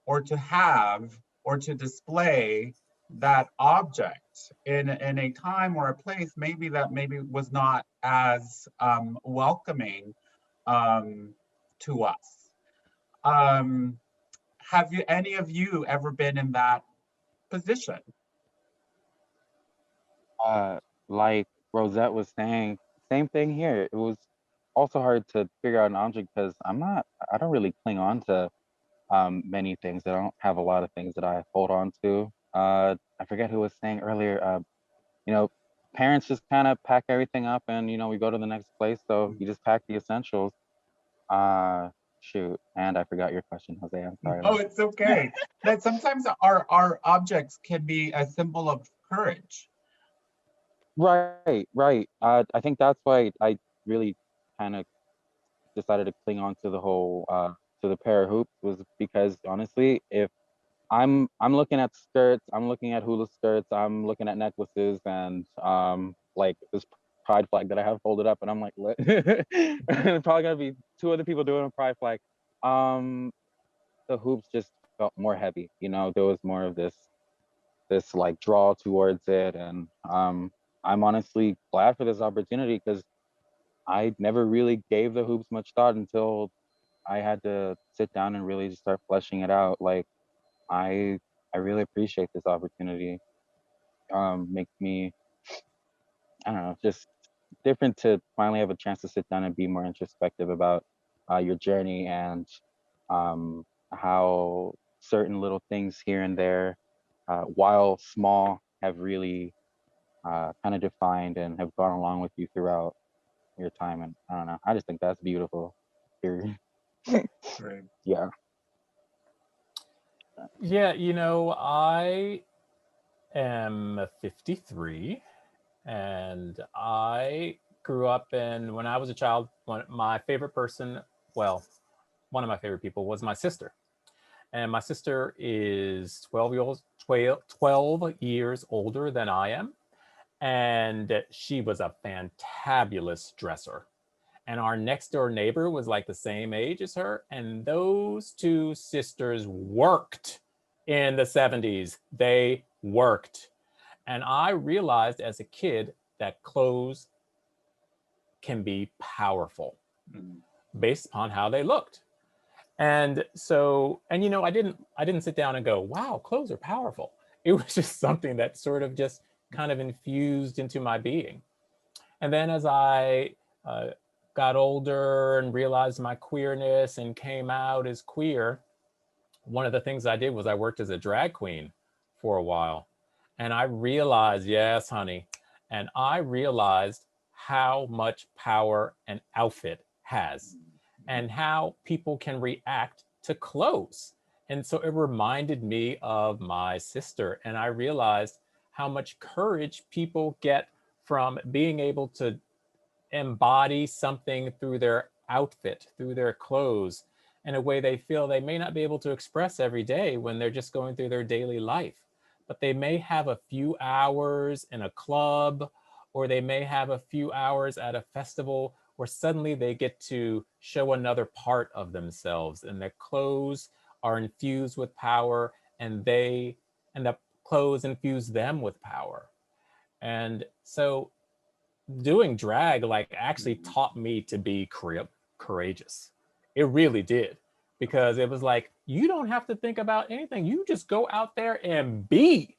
or to have or to display that object in a time or a place maybe was not as welcoming to us. Have any of you ever been in that position? Like Rosette was saying, same thing here. It was also hard to figure out an object because I don't really cling on to many things. I don't have a lot of things that I hold on to. I forget who was saying earlier, you know, parents just kind of pack everything up and, we go to the next place. So you just pack the essentials. Shoot, and I forgot your question, Jose. I'm sorry. Oh, it's okay. That sometimes our objects can be a symbol of courage. Right, right. I think that's why I really kind of decided to cling on to the whole to the pair of hoops, was because honestly, if I'm looking at skirts, I'm looking at hula skirts, I'm looking at necklaces, and like this pride flag that I have folded up, and I'm like, probably gonna be two other people doing a pride flag. The hoops just felt more heavy, there was more of this like draw towards it, and I'm honestly glad for this opportunity because I never really gave the hoops much thought until I had to sit down and really just start fleshing it out. Like I really appreciate this opportunity. Makes me, I don't know, just different to finally have a chance to sit down and be more introspective about your journey, and how certain little things here and there, while small, have really kind of defined and have gone along with you throughout your time. And I don't know, I just think that's beautiful. Period. Right. Yeah. Yeah, I am 53, and I grew up when I was a child, one of my favorite people was my sister. And my sister is 12 years older than I am. And she was a fantabulous dresser. And our next door neighbor was like the same age as her. And those two sisters worked in the 70s. They worked. And I realized as a kid that clothes can be powerful based upon how they looked. And so, I didn't sit down and go, wow, clothes are powerful. It was just something that sort of just kind of infused into my being. And then as I got older and realized my queerness and came out as queer, one of the things I did was I worked as a drag queen for a while. And I realized, yes, honey, and I realized how much power an outfit has and how people can react to clothes. And so it reminded me of my sister. And I realized how much courage people get from being able to embody something through their outfit, through their clothes, in a way they feel they may not be able to express every day when they're just going through their daily life. But they may have a few hours in a club, or they may have a few hours at a festival where suddenly they get to show another part of themselves, and their clothes are infused with power, and the clothes infuse them with power. And so doing drag actually taught me to be courageous. It really did, because it was like, you don't have to think about anything. You just go out there and be.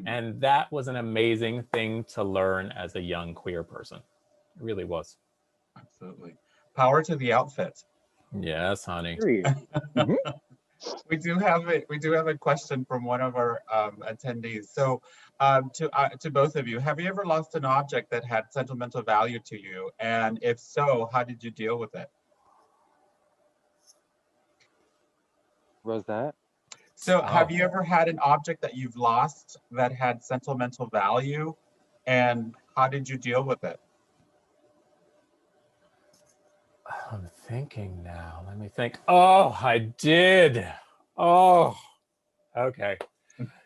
And that was an amazing thing to learn as a young queer person. It really was. Absolutely. Power to the outfit. Yes, honey. We do have a question from one of our attendees. So to both of you, have you ever lost an object that had sentimental value to you? And if so, how did you deal with it? Rosette? So have you ever had an object that you've lost that had sentimental value? And how did you deal with it? I'm thinking now. Let me think. Oh, I did. Oh, okay.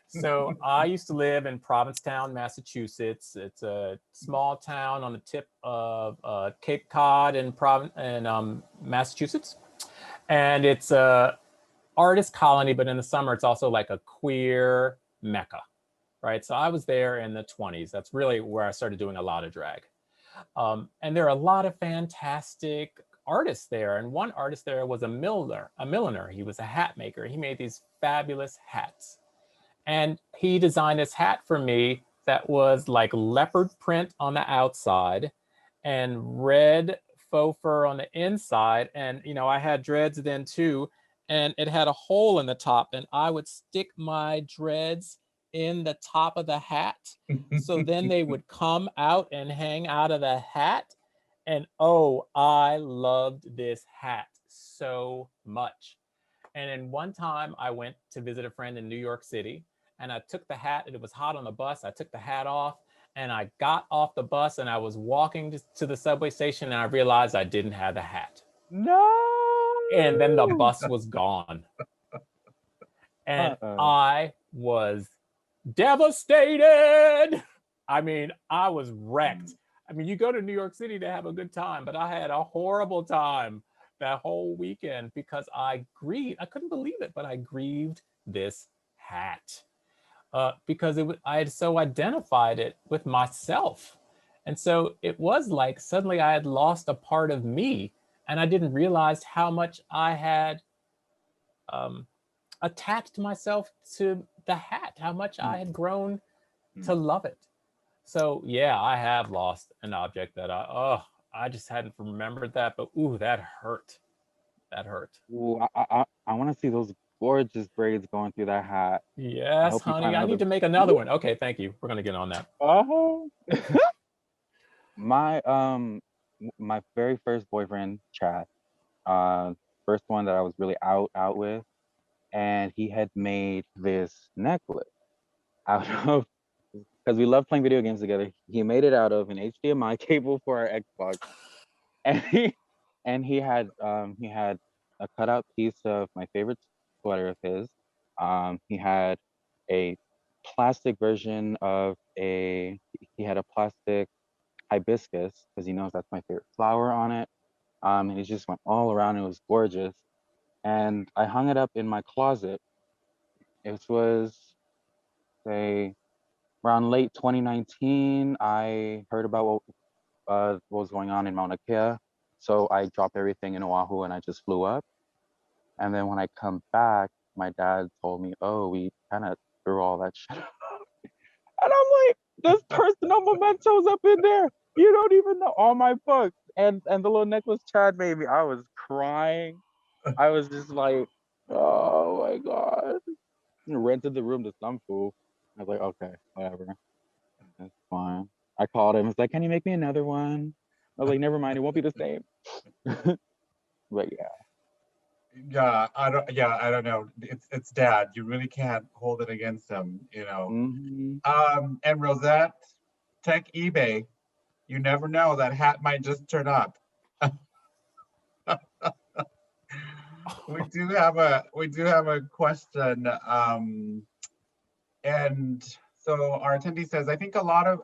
So I used to live in Provincetown, Massachusetts. It's a small town on the tip of Cape Cod in Massachusetts. And it's a artist colony, but in the summer, it's also like a queer mecca, right? So I was there in the 20s. That's really where I started doing a lot of drag. And there are a lot of fantastic artists there. And one artist there was a milliner. He was a hat maker. He made these fabulous hats. And he designed this hat for me that was like leopard print on the outside and red faux fur on the inside. And, you know, I had dreads then too. And it had a hole in the top, and I would stick my dreads in the top of the hat. So then they would come out and hang out of the hat. And oh, I loved this hat so much. And then one time I went to visit a friend in New York City, and I took the hat, and it was hot on the bus. I took the hat off, and I got off the bus, and I was walking to the subway station, and I realized I didn't have the hat. No. And then the bus was gone. And I was devastated. I mean, I was wrecked. I mean, you go to New York City to have a good time, but I had a horrible time that whole weekend because I couldn't believe it, but I grieved this hat because I had so identified it with myself. And so it was like suddenly I had lost a part of me. And I didn't realize how much I had attached myself to the hat, how much I had grown to love it. So yeah, I have lost an object that I just hadn't remembered that, but ooh, that hurt. That hurt. Ooh, I want to see those gorgeous braids going through that hat. Yes, honey, I need to make another one. Okay, thank you. We're gonna get on that. My very first boyfriend, Chad, first one that I was really out with, and he had made this necklace out of, because we love playing video games together. He made it out of an HDMI cable for our Xbox, and he had a cutout piece of my favorite sweater of his. He had a plastic version of he had a plastic hibiscus, because he knows that's my favorite flower on it. And he just went all around. It was gorgeous. And I hung it up in my closet. It was, say, around late 2019. I heard about what was going on in Mauna Kea. So I dropped everything in Oahu and I just flew up. And then when I come back, my dad told me, oh, we kind of threw all that shit out. And I'm like, there's personal mementos up in there. You don't even know all my books. And the little necklace Chad made me, I was crying. I was just like, oh my God. And rented the room to some fool. I was like, okay, whatever. That's fine. I called him. I was like, can you make me another one? I was like, never mind, it won't be the same. But yeah. Yeah, I don't know. It's dad. You really can't hold it against him, you know. And Rosette, check eBay. You never know, that hat might just turn up. We do have a question. And so our attendee says, I think a lot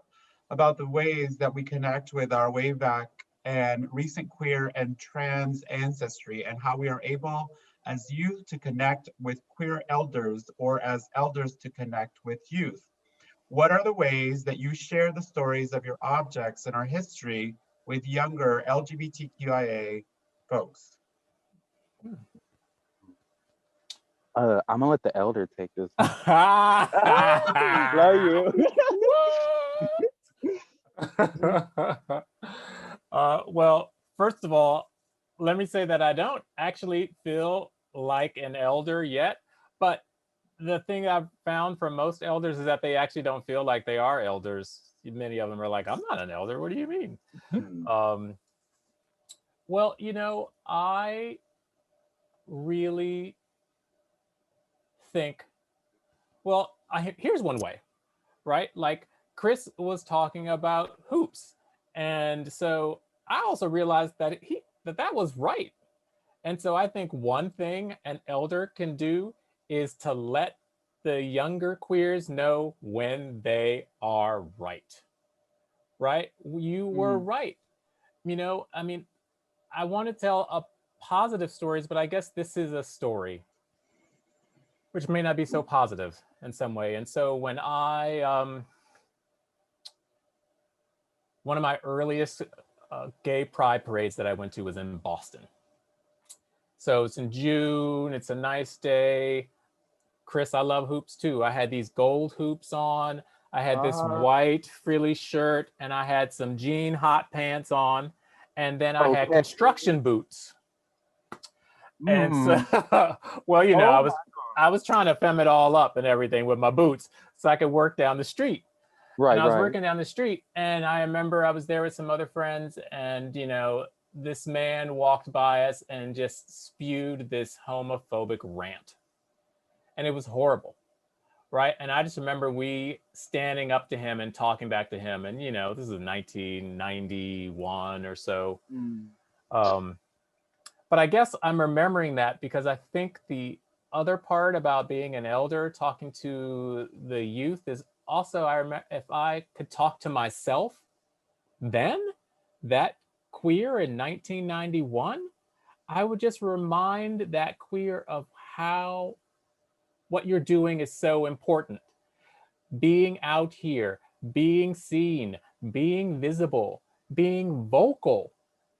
about the ways that we connect with our way back and recent queer and trans ancestry, and how we are able as youth to connect with queer elders, or as elders to connect with youth. What are the ways that you share the stories of your objects and our history with younger LGBTQIA folks? I'm gonna let the elder take this. Love Love you. Well, first of all, let me say that I don't actually feel like an elder yet, but the thing I've found from most elders is that they actually don't feel like they are elders. Many of them are like, I'm not an elder. What do you mean? Well, I really think, well, here's one way, right? Like Chris was talking about hoops. And so I also realized that that was right. And so I think one thing an elder can do is to let the younger queers know when they are right. Right? You were right. I mean, I want to tell a positive stories, but I guess this is a story, which may not be so positive in some way. And so when one of my earliest gay pride parades that I went to was in Boston. So it's in June, it's a nice day. Chris, I love hoops too. I had these gold hoops on. I had this white frilly shirt, and I had some jean hot pants on. And then I had construction boots. And so, well, I was trying to fem it all up and everything with my boots so I could work down the street. Right, and I was working down the street, and I remember I was there with some other friends, and this man walked by us and just spewed this homophobic rant, and it was horrible, right? And I just remember we standing up to him and talking back to him, and this is 1991 or so. But I guess I'm remembering that because I think the other part about being an elder, talking to the youth, is also, I remember, if I could talk to myself then, that queer in 1991, I would just remind that queer of how what you're doing is so important. Being out here, being seen, being visible, being vocal,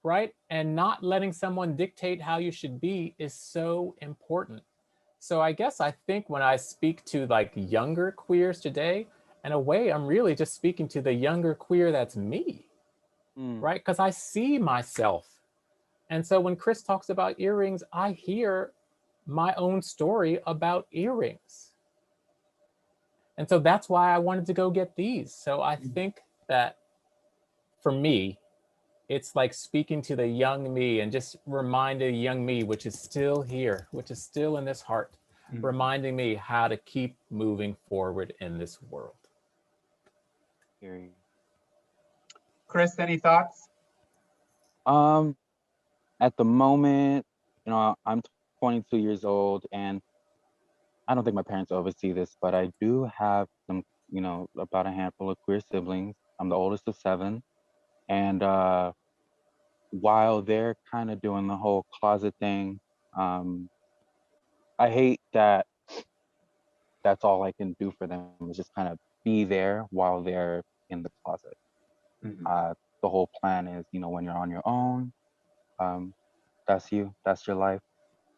right? And not letting someone dictate how you should be is so important. So I guess I think when I speak to like younger queers today, in a way, I'm really just speaking to the younger queer that's me, right? Because I see myself. And so when Chris talks about earrings, I hear my own story about earrings. And so that's why I wanted to go get these. So I think that for me, it's like speaking to the young me and just reminding the young me, which is still here, which is still in this heart, reminding me how to keep moving forward in this world. Chris, any thoughts? At the moment, I'm 22 years old, and I don't think my parents oversee this, but I do have some, about a handful of queer siblings. I'm the oldest of 7. And while they're kind of doing the whole closet thing, I hate that that's all I can do for them is just kind of be there while they're in the closet. The whole plan is, when you're on your own, that's you, that's your life.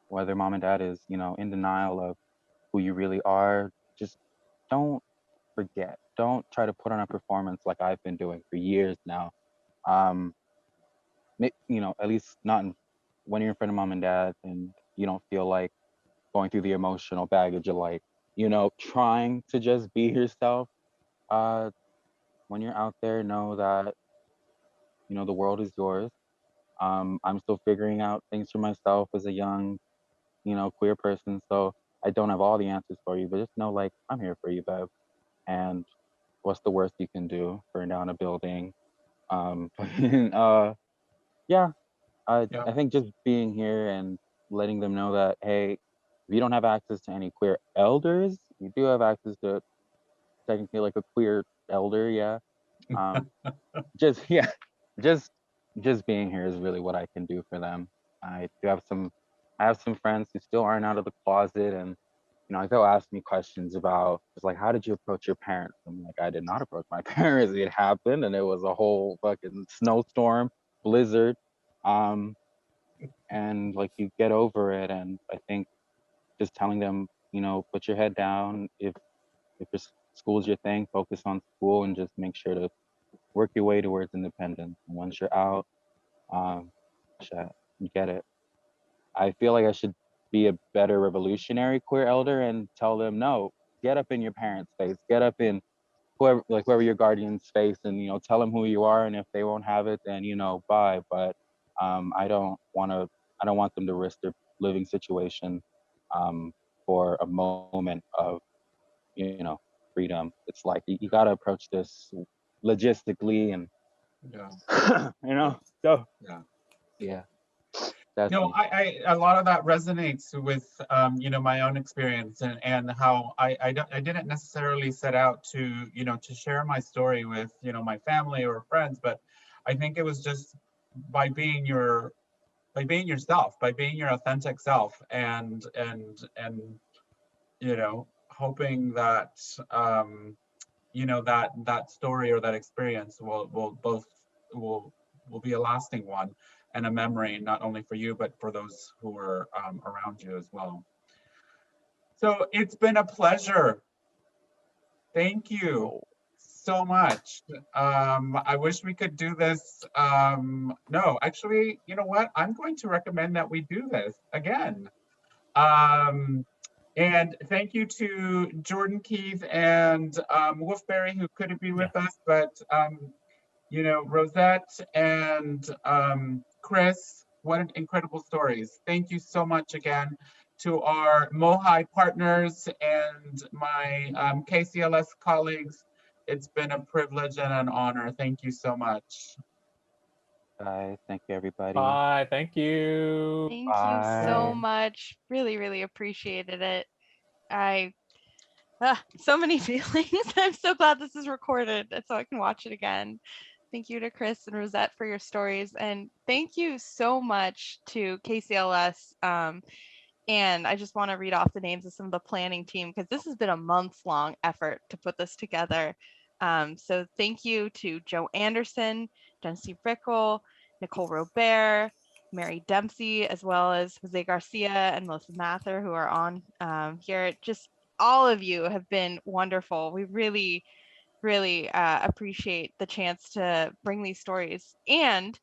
Whether mom and dad is, in denial of who you really are, just don't forget. Don't try to put on a performance like I've been doing for years now. At least not when you're in front of mom and dad and you don't feel like going through the emotional baggage of like, trying to just be yourself. When you're out there, know that, the world is yours. I'm still figuring out things for myself as a young, queer person. So I don't have all the answers for you, but just know like, I'm here for you, Bev. And what's the worst you can do? Burn down a building. Yeah, I think just being here and letting them know that, hey, if you don't have access to any queer elders, you do have access to technically like a queer elder, yeah. Just being here is really what I can do for them. I have some friends who still aren't out of the closet, and they'll ask me questions about just like, how did you approach your parents? I'm like, I did not approach my parents. It happened, and it was a whole fucking snowstorm, blizzard. and like you get over it. And I think just telling them, you know, put your head down. If your school's your thing, focus on school and just make sure to work your way towards independence. And once you're out, um, you get it. I feel like I should be a better revolutionary queer elder and tell them, no, get up in your parents' face, get up in whoever your guardian's face, and you know, tell them who you are. And if they won't have it, then you know, bye. But I don't want them to risk their living situation for a moment of, you know, freedom. It's like you got to approach this logistically and Yeah. you know, so Yeah. yeah, that's No, me. a lot of that resonates with you know, my own experience, and how I didn't necessarily set out to, you know, to share my story with, you know, my family or friends, but I think it was just by being by being yourself, by being your authentic self, and you know, hoping that you know, that story or that experience will both will will be a lasting one and a memory, not only for you but for those who are around you as well. So it's been a pleasure. Thank you Oh, so much. I wish we could do this. No, actually, you know what? I'm going to recommend that we do this again. Um, and thank you to Jordan Keith and Wolfberry, who couldn't be Yeah. with us, but you know, Rosette and Chris, what an incredible stories. Thank you so much again to our MOHAI partners and my KCLS colleagues. It's been a privilege and an honor. Thank you so much. bye. Thank you, everybody. Bye. Thank you. Thank you so Bye. much. Really, really appreciated it. I so many feelings. I'm so glad this is recorded so I can watch it again. Thank you to Chris and Rosette for your stories. And thank you so much to KCLS. And I just want to read off the names of some of the planning team because this has been a months-long effort to put this together. So thank you to Joe Anderson, Jency Rickle, Nicole Robert, Mary Dempsey, as well as Jose Garcia and Melissa Mather, who are on here. Just all of you have been wonderful. We really, really appreciate the chance to bring these stories. And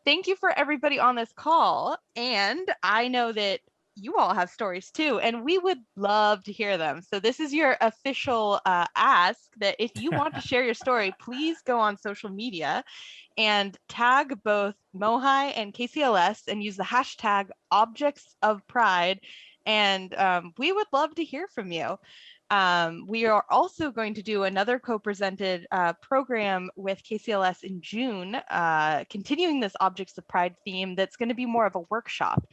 thank you for everybody on this call. And I know that you all have stories too, and we would love to hear them. So this is your official ask that if you want to share your story, please go on social media and tag both MOHAI and KCLS and use the hashtag objects of pride. And we would love to hear from you. We are also going to do another co-presented program with KCLS in June, continuing this Objects of Pride theme that's going to be more of a workshop.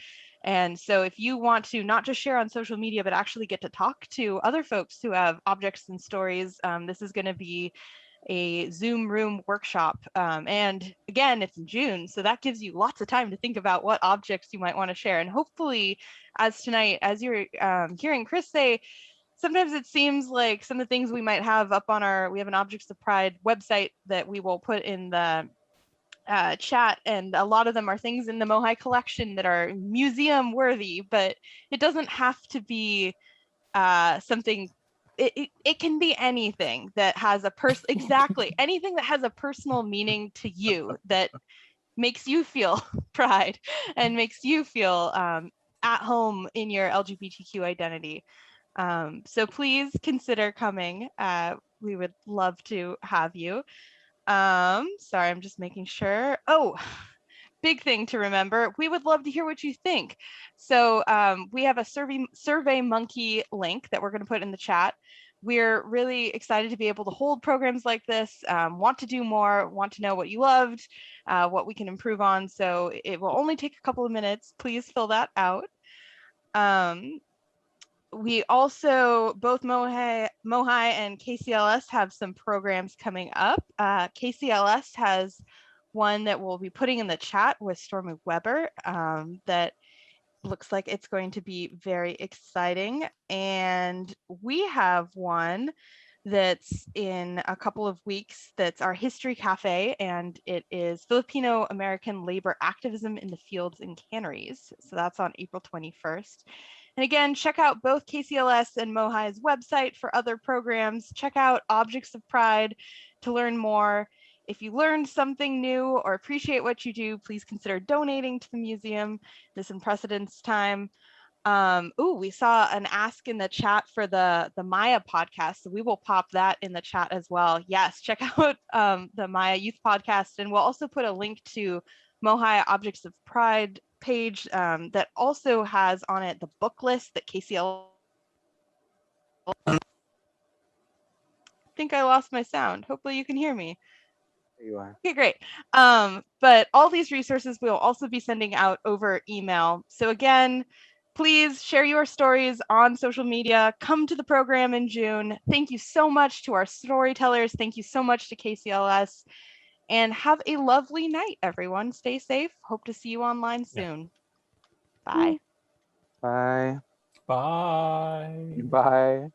And so if you want to not just share on social media, but actually get to talk to other folks who have objects and stories, this is going to be a Zoom room workshop. And again, it's in June, so that gives you lots of time to think about what objects you might want to share. And hopefully, as tonight, as you're hearing Chris say, sometimes it seems like some of the things we might have up on we have an Objects of Pride website that we will put in the chat, and a lot of them are things in the MOHAI collection that are museum worthy, but it doesn't have to be something. It can be anything that has a exactly anything that has a personal meaning to you that makes you feel pride and makes you feel at home in your LGBTQ identity. So please consider coming. We would love to have you. Sorry, I'm just making sure. Oh, big thing to remember. We would love to hear what you think. So we have a Survey Monkey link that we're going to put in the chat. We're really excited to be able to hold programs like this, want to do more, want to know what you loved, what we can improve on. So it will only take a couple of minutes. Please fill that out. We also, both MOHAI and KCLS have some programs coming up. KCLS has one that we'll be putting in the chat with Stormy Weber that looks like it's going to be very exciting. And we have one that's in a couple of weeks. That's our History Cafe, and it is Filipino American labor activism in the fields and canneries. So that's on April 21st. And again, check out both KCLS and MOHAI's website for other programs. Check out Objects of Pride to learn more. If you learned something new or appreciate what you do, please consider donating to the museum this unprecedented time. We saw an ask in the chat for the MAIA podcast, so we will pop that in the chat as well. Yes, check out the MAIA Youth Podcast, and we'll also put a link to MOHAI Objects of Pride page that also has on it the book list that KCL. I think I lost my sound. Hopefully you can hear me. There you are. Okay, great. But all these resources we'll also be sending out over email. So again, please share your stories on social media. Come to the program in June. Thank you so much to our storytellers. Thank you so much to KCLS. And have a lovely night, everyone. Stay safe. Hope to see you online soon. Bye. Bye. Bye. Bye.